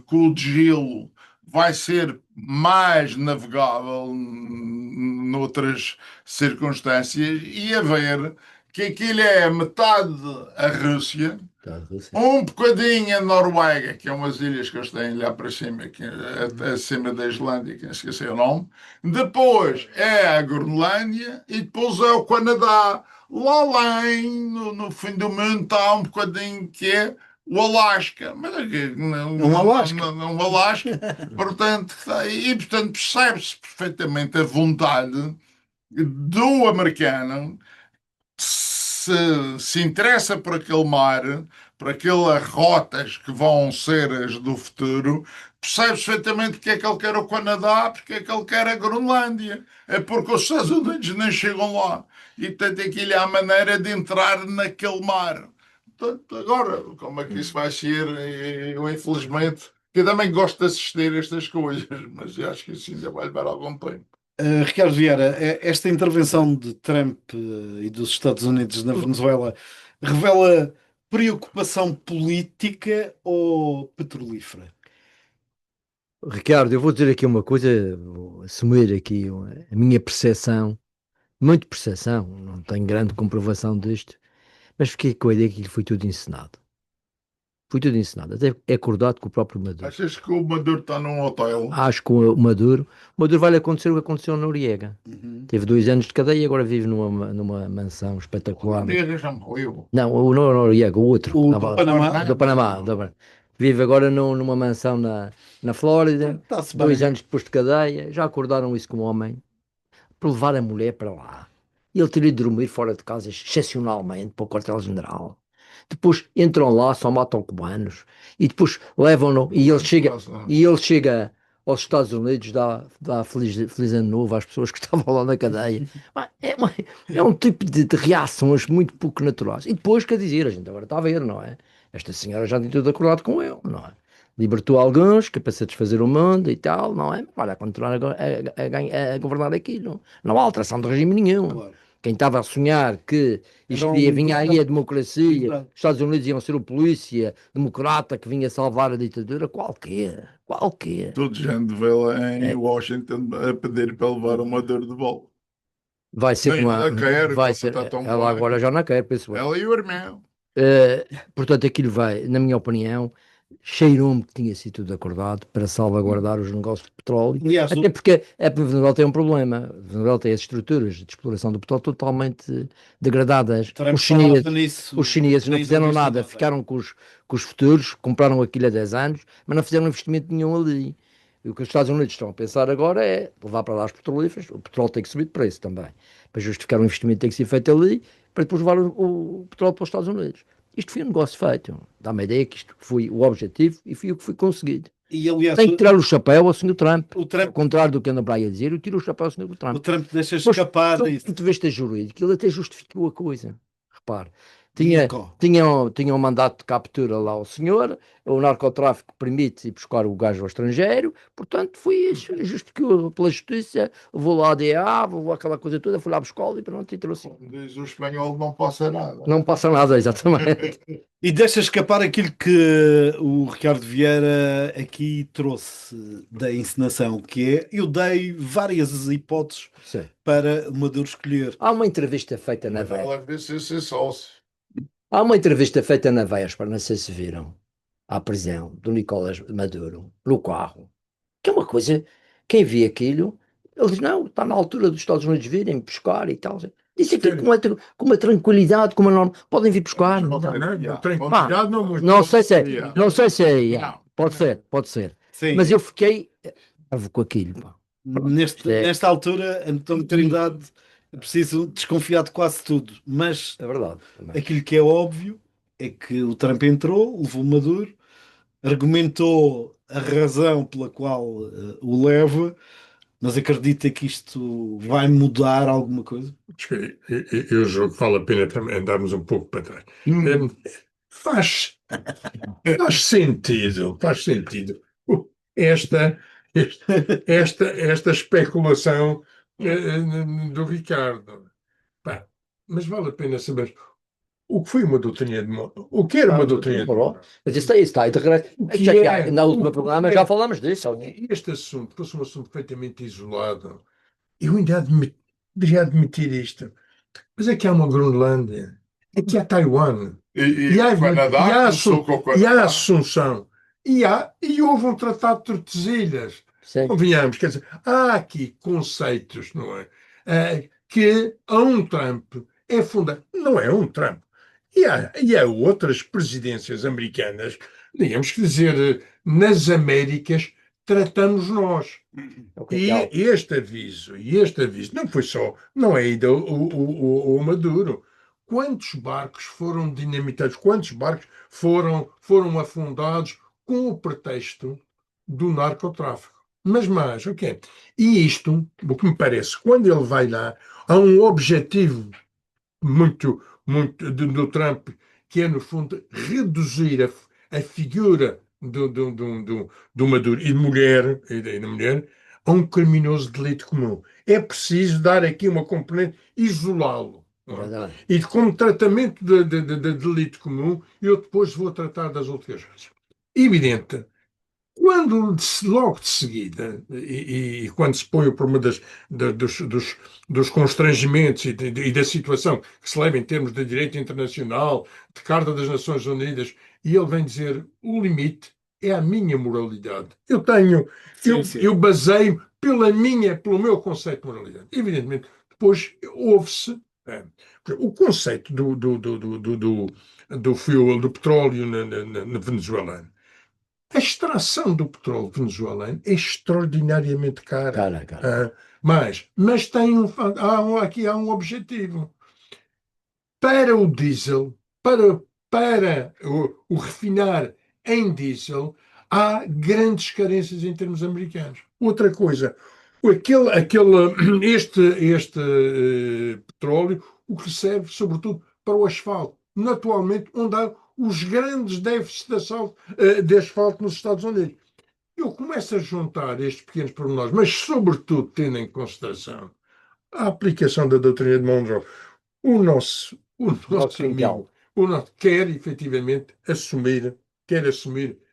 com o gelo, vai ser mais navegável noutras circunstâncias, e a ver que aquilo é metade a Rússia, Tá, Rússia. um bocadinho a Noruega, que é umas ilhas que eles têm lá para cima, que é acima da Islândia, que não esqueci o nome. Depois é a Groenlândia e depois é o Canadá. Lá além, no fim do mundo, está um bocadinho que é o Alasca. Mas aqui, Um Alasca. não Alasca. Portanto, portanto percebe-se perfeitamente a vontade do americano se interessa por aquele mar, por aquelas rotas que vão ser as do futuro, percebe perfeitamente porque é que ele quer o Canadá, porque é que ele quer a Groenlândia. É porque os Estados Unidos nem chegam lá. E portanto aquilo é a maneira de entrar naquele mar. Portanto, agora, como é que isso vai ser? Eu, infelizmente, eu também gosto de assistir a estas coisas, mas eu acho que isso ainda vai levar algum tempo. Ricardo Vieira, esta intervenção de Trump e dos Estados Unidos na Venezuela revela preocupação política ou petrolífera? Ricardo, eu vou dizer aqui uma coisa, vou assumir aqui a minha percepção, muito percepção, não tenho grande comprovação disto, mas fiquei com a ideia que aquilo foi tudo encenado. Foi tudo encenado, até é acordado com o próprio Maduro. Achas que o Maduro está num hotel? Acho que o Maduro vai-lhe acontecer o que aconteceu na Noriega. Uhum. Teve 2 anos de cadeia e agora vive numa mansão espetacular. Noriega já morreu. Não, o não é o Noriega, o outro. O Estava do lá. Panamá Do Panamá. Vive agora numa mansão na Flórida, está-se 2 anos depois de cadeia. Já acordaram isso com o homem para levar a mulher para lá. Ele teria de dormir fora de casa, excepcionalmente, para o quartel-general. Depois entram lá, só matam cubanos. E depois levam-no. E ele chega aos Estados Unidos, dá feliz ano novo às pessoas que estavam lá na cadeia. Pá, é um tipo de reações muito pouco naturais. E depois, quer dizer, a gente agora está a ver, não é? Esta senhora já tem tudo acordado com ele, não é? Libertou alguns, que é para satisfazer o mundo e tal, não é? Olha, a continuar a governar aqui, não há alteração de regime nenhum. Claro. Quem estava a sonhar que isto vinha aí a democracia, Exato. os Estados Unidos iam ser o polícia democrata que vinha salvar a ditadura, qualquer. Toda gente vê lá em Washington a pedir para levar o Maduro de volta. Vai ser Nem como ela quer, vai como ser, está tão ela bem. agora já não quer, penso eu. Ela e o irmão. Portanto, aquilo vai, na minha opinião, cheirou-me que tinha sido tudo acordado para salvaguardar os negócios de petróleo, Aliás, até porque a Venezuela tem um problema. A Venezuela tem as estruturas de exploração do petróleo totalmente degradadas. Trump Os falava chineses, nisso, os chineses não na fizeram entrevista nada, nova. ficaram com os futuros, compraram aquilo há 10 anos, mas não fizeram investimento nenhum ali. E o que os Estados Unidos estão a pensar agora é levar para lá os petrolíferos, o petróleo tem que subir de preço também, para justificar o investimento que tem que ser feito ali, para depois levar o petróleo para os Estados Unidos. Isto foi um negócio feito. Dá-me a ideia que isto foi o objetivo e foi o que foi conseguido. E aliás, Tem que tirar o chapéu ao Sr. Trump. o Ao Trump, contrário do que anda para aí a dizer, eu tiro o chapéu ao Sr. o Trump. Trump deixa Pois, escapar do isso. ponto de vista jurídico, ele até justificou a coisa. Repare, Diga tinha, qual. tinha um mandato de captura lá ao senhor, o narcotráfico permite ir buscar o gajo ao estrangeiro, portanto, justificou pela justiça, vou lá à DEA, vou aquela coisa toda, fui lá buscá-lo e pronto, e trouxe. Diz o espanhol, não passa nada. Não passa nada, exatamente. E deixa escapar aquilo que o Ricardo Vieira aqui trouxe da encenação, que é, eu dei várias hipóteses Sim. para o Maduro escolher. Há uma entrevista feita na Mas Véspera. ela deve ser sócio. Há uma entrevista feita na Véspera, não sei se viram, à prisão do Nicolás Maduro, no carro, que é uma coisa, quem vê aquilo, eles não, está na altura dos Estados Unidos virem buscar e tal. Disse aquilo com uma tranquilidade, com uma norma, podem vir buscar. Não tem Pá, cuidado, não muito. Não sei se é, não sei se é, Não. pode ser. Sim, Mas eu fiquei com aquilo, pá. Isto é- nesta altura, António Trindade é preciso desconfiar de quase tudo, mas É verdade. Também. aquilo que é óbvio é que o Trump entrou, levou o Maduro, argumentou a razão pela qual o leva, mas acredita que isto vai mudar alguma coisa? Eu julgo que vale a pena também andarmos um pouco para trás. Faz faz sentido esta, esta especulação do Ricardo. Pá, mas vale a pena saber o que foi uma doutrina de Monroe. O que era uma doutrina de Monroe? Mas isso está aí de regresso. que Já que é? na última O programa que já é? falamos disso. Este assunto fosse um assunto perfeitamente isolado. Eu ainda deveria admitir isto. Mas é que há uma Groenlândia, é que há Taiwan, E há, o Canadá e há, começou com o e há Canadá. Assunção, e houve um tratado de Tordesilhas. Sim. Convenhamos, quer dizer, há aqui conceitos, não é? Que a um Trump é fundamental. Não é um Trump. E há outras presidências americanas, digamos que dizer, nas Américas, tratamos nós. E este aviso não foi só, não é ainda o Maduro. Quantos barcos foram dinamitados, quantos barcos foram afundados com o pretexto do narcotráfico? Mas mais, o quê? E isto, o que me parece, quando ele vai lá, há um objetivo muito do Trump, que é, no fundo, reduzir a figura do Maduro e da mulher a um criminoso delito comum. É preciso dar aqui uma componente, isolá-lo. Não é? Verdade. E como tratamento de delito comum, eu depois vou tratar das outras coisas. Evidente, quando logo de seguida, e quando se põe o problema dos constrangimentos e da situação que se leva em termos de direito internacional, de Carta das Nações Unidas, e ele vem dizer o limite é a minha moralidade. Eu baseio pelo meu conceito de moralidade. Evidentemente, depois houve-se o conceito do fuel, do petróleo na Venezuela. A extração do petróleo venezuelano é extraordinariamente cara. Cara. Mas aqui há um objetivo. Para o diesel, para o refinar em diesel, há grandes carências em termos americanos. Outra coisa, este petróleo, o que serve sobretudo para o asfalto, naturalmente, onde há os grandes déficits de asfalto nos Estados Unidos. Eu começo a juntar estes pequenos pormenores, mas sobretudo tendo em consideração a aplicação da doutrina de Monroe. O nosso amigo quer efetivamente assumir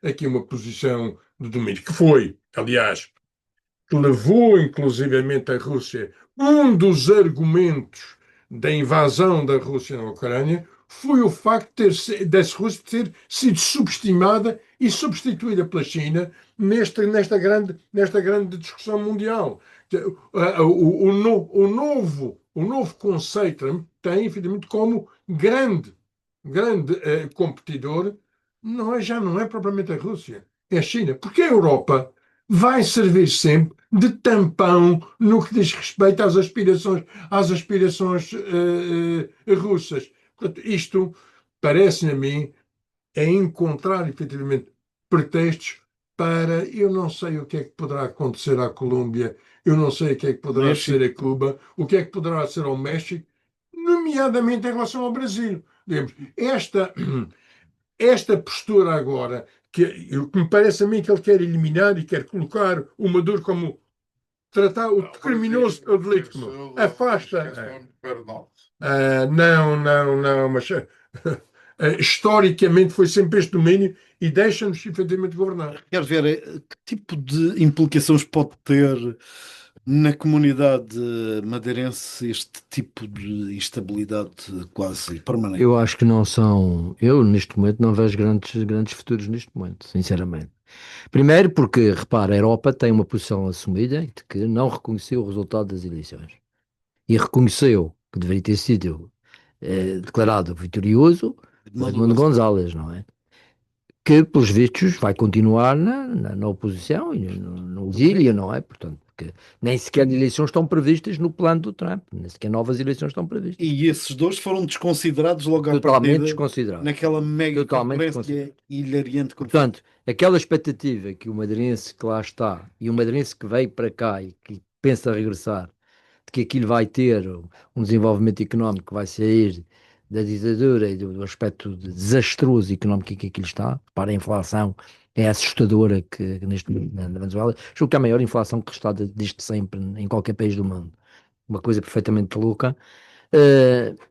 aqui uma posição de domínio, que foi, aliás, que levou inclusivamente a Rússia, um dos argumentos da invasão da Rússia na Ucrânia foi o facto dessa Rússia ter sido subestimada e substituída pela China nesta grande discussão mundial. O novo conceito tem, efetivamente, como grande competidor, já não é propriamente a Rússia, é a China. Porque a Europa vai servir sempre de tampão no que diz respeito às aspirações russas. Portanto, isto parece-me a mim é encontrar efetivamente pretextos para eu não sei o que é que poderá acontecer à Colômbia, eu não sei o que é que poderá México. ser a Cuba, o que é que poderá ser ao México, nomeadamente em relação ao Brasil. Digamos, esta postura agora, que me parece a mim que ele quer eliminar e quer colocar o Maduro como tratar o criminoso é o delito comum. Afasta. Não, mas historicamente foi sempre este domínio e deixa-nos efetivamente governar. Quero ver que tipo de implicações pode ter na comunidade madeirense este tipo de instabilidade quase permanente. Eu acho que não são. Eu, neste momento, não vejo grandes futuros neste momento, sinceramente. Primeiro, porque, repara, a Europa tem uma posição assumida de que não reconheceu o resultado das eleições. E reconheceu que deveria ter sido declarado vitorioso o Edmundo González, não é? Que, pelos vistos, vai continuar na oposição e no exílio, não é? Portanto, porque nem sequer eleições estão previstas no plano do Trump, nem sequer novas eleições estão previstas. E esses dois foram desconsiderados logo à Totalmente partida desconsiderados. naquela mega Totalmente conferência hilariante. Portanto, aquela expectativa que o madeirense que lá está e o madeirense que veio para cá e que pensa regressar, de que aquilo vai ter um desenvolvimento económico que vai sair da ditadura e do aspecto desastroso económico que aquilo está, para a inflação é assustadora que neste momento na Venezuela, julgo que é a maior inflação que está desde sempre em qualquer país do mundo. Uma coisa perfeitamente louca.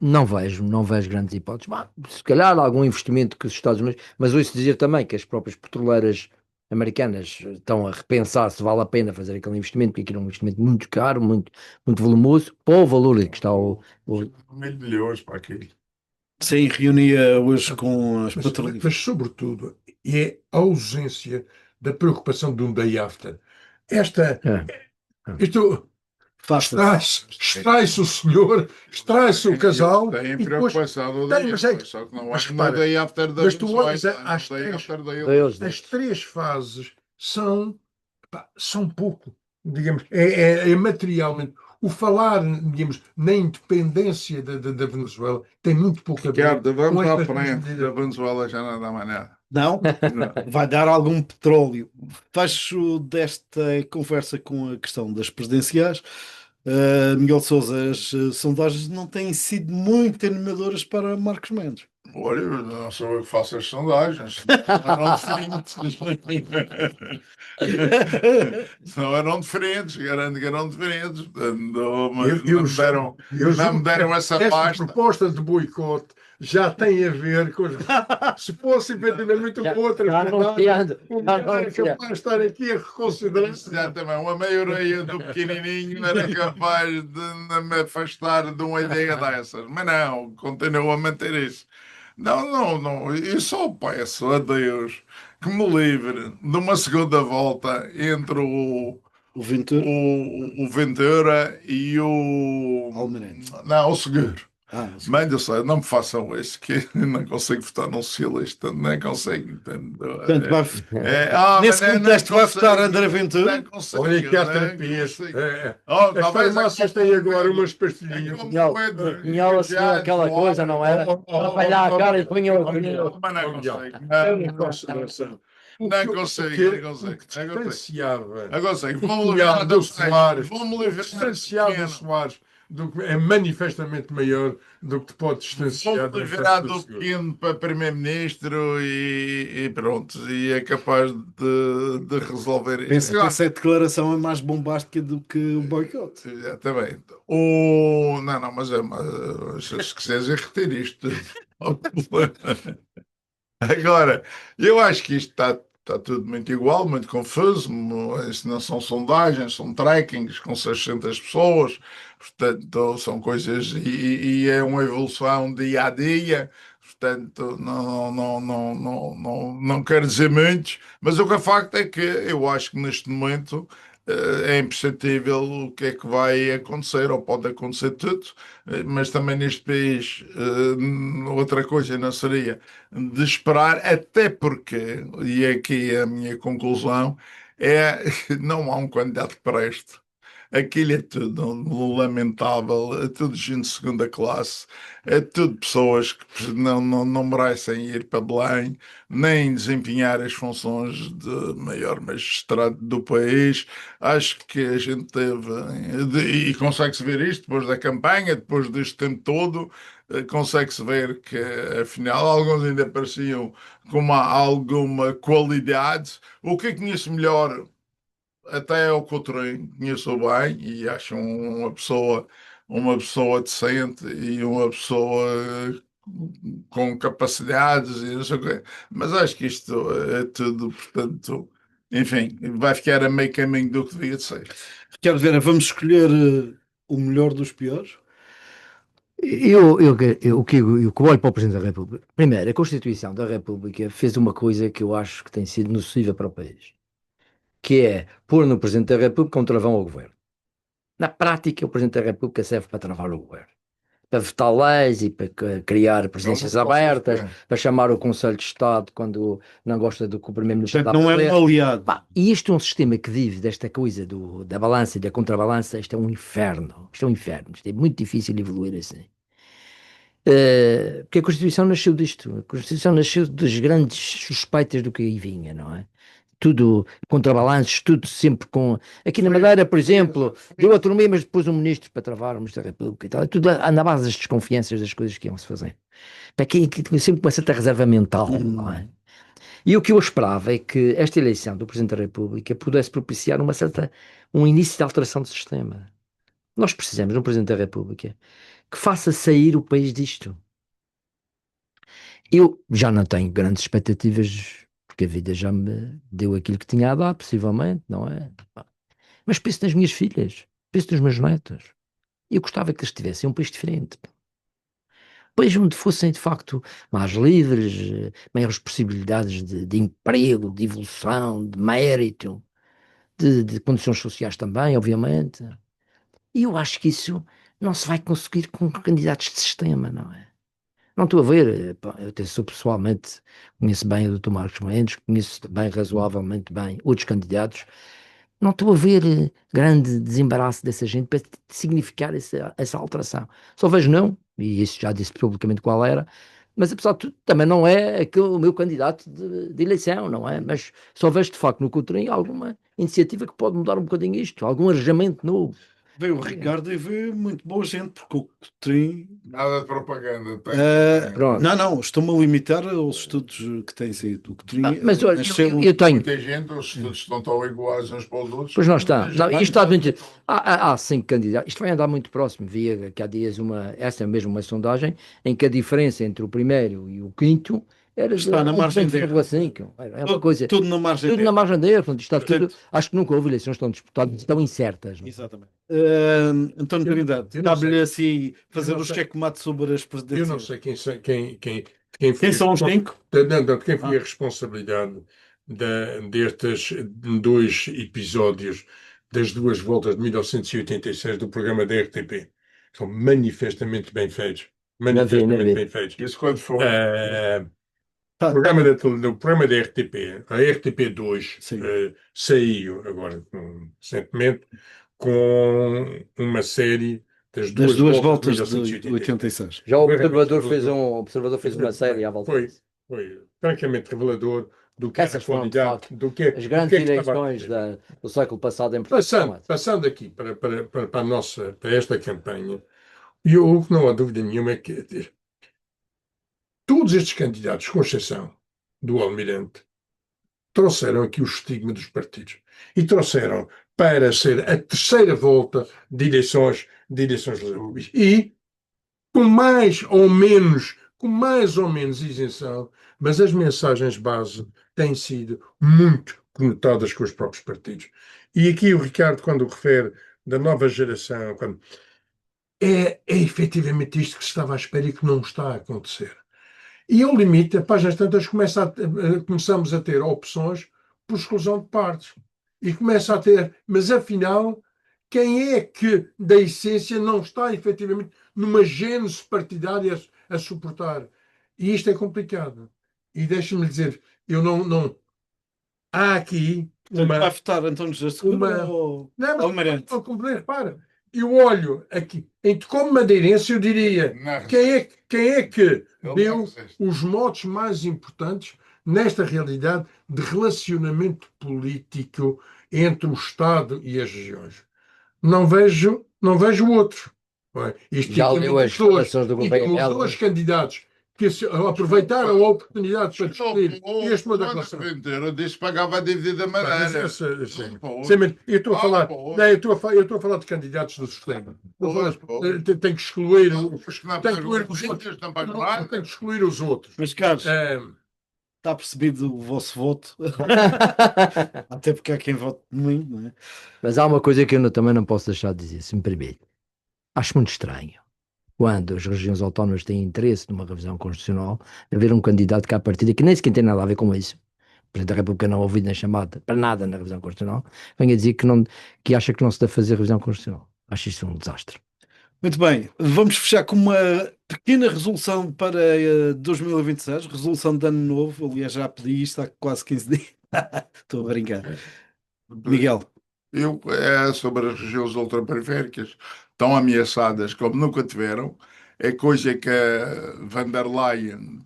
Não vejo grandes hipóteses. Bah, se calhar algum investimento que os Estados Unidos, mas ouço dizer também que as próprias petroleiras americanas estão a repensar se vale a pena fazer aquele investimento, porque aquilo é um investimento muito caro, muito volumoso, para o valor que está $1.000 para aquilo. Sim, reunia hoje com as petroleiras. Mas, sobretudo, é a ausência da preocupação de um day after. Isto extrai-se o senhor, extrai-se o casal. Tem e depois, preocupação do tem, day mas after, só que não é repara, no day after da mas tu olhas Venezuela, às no day três- after da Deus. as três fases são pouco, digamos, é materialmente. O falar, digamos, na independência da Venezuela tem muito pouco a ver Ricardo, vamos com à estas frente. medidas. Da Venezuela já não dá mais nada. Não? Vai dar algum petróleo. Fecho desta conversa com a questão das presidenciais. Miguel Sousa, as sondagens não têm sido muito animadoras para Marcos Mendes. Olha, não sou eu que faço as sondagens. Não eram diferentes, garanto que eram diferentes. Mas não me deram essa Esta pasta. proposta de boicote já tem a ver com se fosse efetivamente uma outra anunciando. era capaz de estar aqui a reconsiderar. Exatamente, uma maioria do pequenininho era capaz de me afastar de uma ideia dessas. Mas não, continuo a manter isso. Não. Eu só peço a Deus que me livre de uma segunda volta entre O Ventura. o Ventura e o. Almirante. Não, o Seguro. Sim. Mas eu sei, não me façam isso, que eu não consigo votar num socialista, não consigo. Entendeu? Portanto, nesse mas contexto vai consigo, votar André Ventura. Não consigo, Olha que há não terapias. consigo. As farmácias têm agora umas pastilhinhas. Pinhola-se aquela coisa, não era? Trabalhar a cara e punha o Mas não consigo. Não consigo. Distanciava. Agora sei, vou-me livrar Distanciado do Soares é manifestamente maior do que te pode distanciar Vou livrar do pequeno para primeiro-ministro e pronto, e é capaz de resolver isso. Penso que essa declaração é mais bombástica do que o boicote. Exatamente. Não, mas se quiseres reter isto. Agora, eu acho que isto está está tudo muito igual, muito confuso. Isso não são sondagens, são trackings com 600 pessoas, portanto, são coisas e é uma evolução dia a dia. Portanto, não quero dizer muitos, mas o que é facto é que eu acho que neste momento é imperceptível o que é que vai acontecer, ou pode acontecer tudo, mas também neste país outra coisa não seria de esperar, até porque, e aqui a minha conclusão, é não há um candidato para este. Aquilo é tudo lamentável, é tudo gente de segunda classe, é tudo pessoas que não merecem ir para Belém, nem desempenhar as funções de maior magistrado do país. Acho que a gente teve, e consegue-se ver isto depois da campanha, depois deste tempo todo, consegue-se ver que, afinal, alguns ainda pareciam com alguma qualidade. O que eu conheço melhor até o Coutrinho, conheço bem e acho uma pessoa decente e uma pessoa com capacidades e não sei o quê. Mas acho que isto é tudo, portanto, enfim, vai ficar a meio caminho do que devia de ser. Ricardo Vera, vamos escolher o melhor dos piores? O que eu olho para o Presidente da República, primeiro, a Constituição da República fez uma coisa que eu acho que tem sido nociva para o país, que é pôr no Presidente da República um travão ao governo. Na prática, o Presidente da República serve para travar o governo, para vetar leis e para criar presidências abertas, para chamar o Conselho de Estado quando não gosta do que o Primeiro-Ministro dá Portanto, não é poder. um aliado. Pá, e isto é um sistema que vive desta coisa da balança e da contrabalança. Isto é um inferno. Isto é um inferno. Isto é muito difícil evoluir assim. Porque a Constituição nasceu disto. A Constituição nasceu das grandes suspeitas do que aí vinha, não é? Tudo contrabalanços, tudo sempre com. Aqui na Madeira, por exemplo, deu autonomia, mas depois um ministro para travar o Ministro da República e tal. Tudo na base das desconfianças das coisas que iam-se fazer. Para quem sempre com uma certa reserva mental, não é? E o que eu esperava é que esta eleição do Presidente da República pudesse propiciar um início de alteração do sistema. Nós precisamos de um Presidente da República que faça sair o país disto. Eu já não tenho grandes expectativas, porque a vida já me deu aquilo que tinha a dar, possivelmente, não é? Mas penso nas minhas filhas, penso nos meus netos. Eu gostava que eles tivessem um país diferente. Um país onde fossem, de facto, mais livres, maiores possibilidades de emprego, de evolução, de mérito, de condições sociais também, obviamente. E eu acho que isso não se vai conseguir com candidatos de sistema, não é? Não estou a ver, pá, eu até sou pessoalmente, conheço bem o Dr. Marcos Mendes, conheço bem, razoavelmente bem, outros candidatos. Não estou a ver grande desembaraço dessa gente para significar essa alteração. Só vejo não, e isso já disse publicamente qual era, mas apesar de tudo, também não é o meu candidato de eleição, não é? Mas só vejo de facto no Coutrinho alguma iniciativa que pode mudar um bocadinho isto, algum arejamento novo. Veio o Ricardo e veio muito boa gente, porque o Coutrinho... Nada de propaganda. Pronto. Não, estou-me a limitar aos estudos que têm saído. O Coutrinho Mas olha, nasceu... eu tenho. Muita gente, os estudos estão tão iguais uns para os outros. Pois não está. Muita Não, gente- isto está muito. Há 5 candidatos. Isto vai andar muito próximo. Via que há dias essa é mesmo uma sondagem em que a diferença entre o primeiro e o quinto era de Está na margem de erro. 1,5. É uma coisa. Tudo na margem Tudo de na erro. margem de erro. Portanto, isto está Portanto- tudo. Acho que nunca houve eleições tão disputadas, tão incertas. Não é? Exatamente. António Eu- Trindade, eu não cabe-lhe assim fazer não o sei. checkmate sobre as Eu presidências. não sei quem Quem foi são os 5? de quem foi a responsabilidade destes 2 episódios das 2 voltas de 1986 do programa da RTP. São manifestamente bem feitos. Manifestamente vi. bem feitos. Isso quando foi. Tá, No programa da RTP, a RTP2 Sim. saiu agora recentemente com uma série das Das 2 voltas voltas de 86. Já o Observador fez uma série à volta Foi, disso. foi francamente revelador do que era a Essas foram, de qualidade, facto, do que As grandes do que é que estava a eleições acontecer. do século passado em Portugal. Passando aqui para esta campanha, e o que não há dúvida nenhuma é que todos estes candidatos, com exceção do Almirante, trouxeram aqui o estigma dos partidos e trouxeram para ser a terceira volta de eleições legislativas. E com mais ou menos isenção, mas as mensagens base têm sido muito conotadas com os próprios partidos. E aqui o Ricardo, quando refere da nova geração, é efetivamente isto que se estava à espera e que não está a acontecer. E o limite, a páginas tantas, começamos a ter opções por exclusão de partes. E começa a ter, mas afinal, quem é que, da essência, não está efetivamente numa gênese partidária a suportar? E isto é complicado. E deixe-me dizer, eu não. Há aqui Vai uma. votar António José Seguro ou Não, Almirante? repara, eu olho aqui, como madeirense, eu diria, Não, quem é que ele deu não resiste. os motes mais importantes nesta realidade de relacionamento político entre o Estado e as regiões? Não vejo outro. Não é? Isto Já leu as declarações do e Gouveia temos Melo? dois candidatos que aproveitaram a oportunidade para discutir O este modo de Monte relação. Ventura disse que pagava a dívida da Madeira. Pois. Eu estou a falar, Pois. não, eu estou a falar de candidatos do sistema. Pois. Tem que excluir, Os que não tem que pagam excluir os as outros. dívidas não pagam Não, nada. tem que excluir os outros. Mas, Carlos, É, está percebido o vosso voto? Até porque há quem vote de mim, não é? Mas há uma coisa que também não posso deixar de dizer, se me permite. Acho muito estranho, quando as regiões autónomas têm interesse numa revisão constitucional, haver um candidato que à partida, que nem sequer tem nada a ver com isso, o Presidente da República não ouvido nem chamado para nada na revisão constitucional, venha dizer que acha que não se deve fazer revisão constitucional. Acho isso um desastre. Muito bem, vamos fechar com uma pequena resolução para 2026, resolução de ano novo. Aliás, já pedi isto há quase 15 dias. Estou a brincar. Miguel, É sobre as regiões ultraperiféricas, tão ameaçadas como nunca tiveram. É coisa que a van der Leyen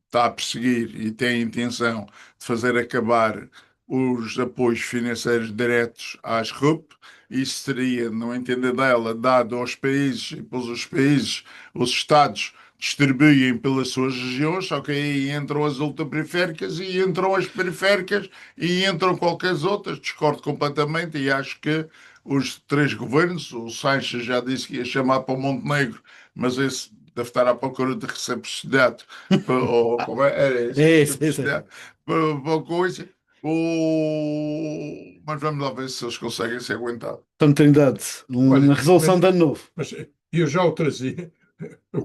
está a perseguir e tem a intenção de fazer acabar os apoios financeiros diretos às RUP. Isso seria, no entender dela, dado aos países, e depois os países, os Estados, distribuem pelas suas regiões, só que aí entram as ultraperiféricas e entram as periféricas e entram qualquer outras. Discordo completamente e acho que os três governos, o Sanches já disse que ia chamar para o Montenegro, mas esse deve estar à procura de reciprocidade. Ou como era isso? é isso, é isso. Reciprocidade. Para coisa. Mas vamos lá ver se eles conseguem se aguentar. Então, Trindade, Olha, uma resolução de ano novo. mas eu já o trazia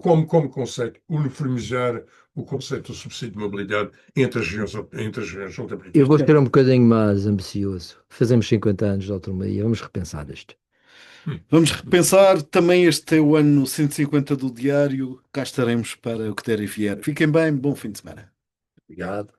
como conceito, uniformizar o conceito do subsídio de mobilidade entre as regiões Eu ultraperiféricas. vou ser um bocadinho mais ambicioso. Fazemos 50 anos de autonomia, vamos repensar isto. Vamos repensar. Também este é o ano 150 do Diário. Cá estaremos para o que der e vier. Fiquem bem, bom fim de semana. Obrigado.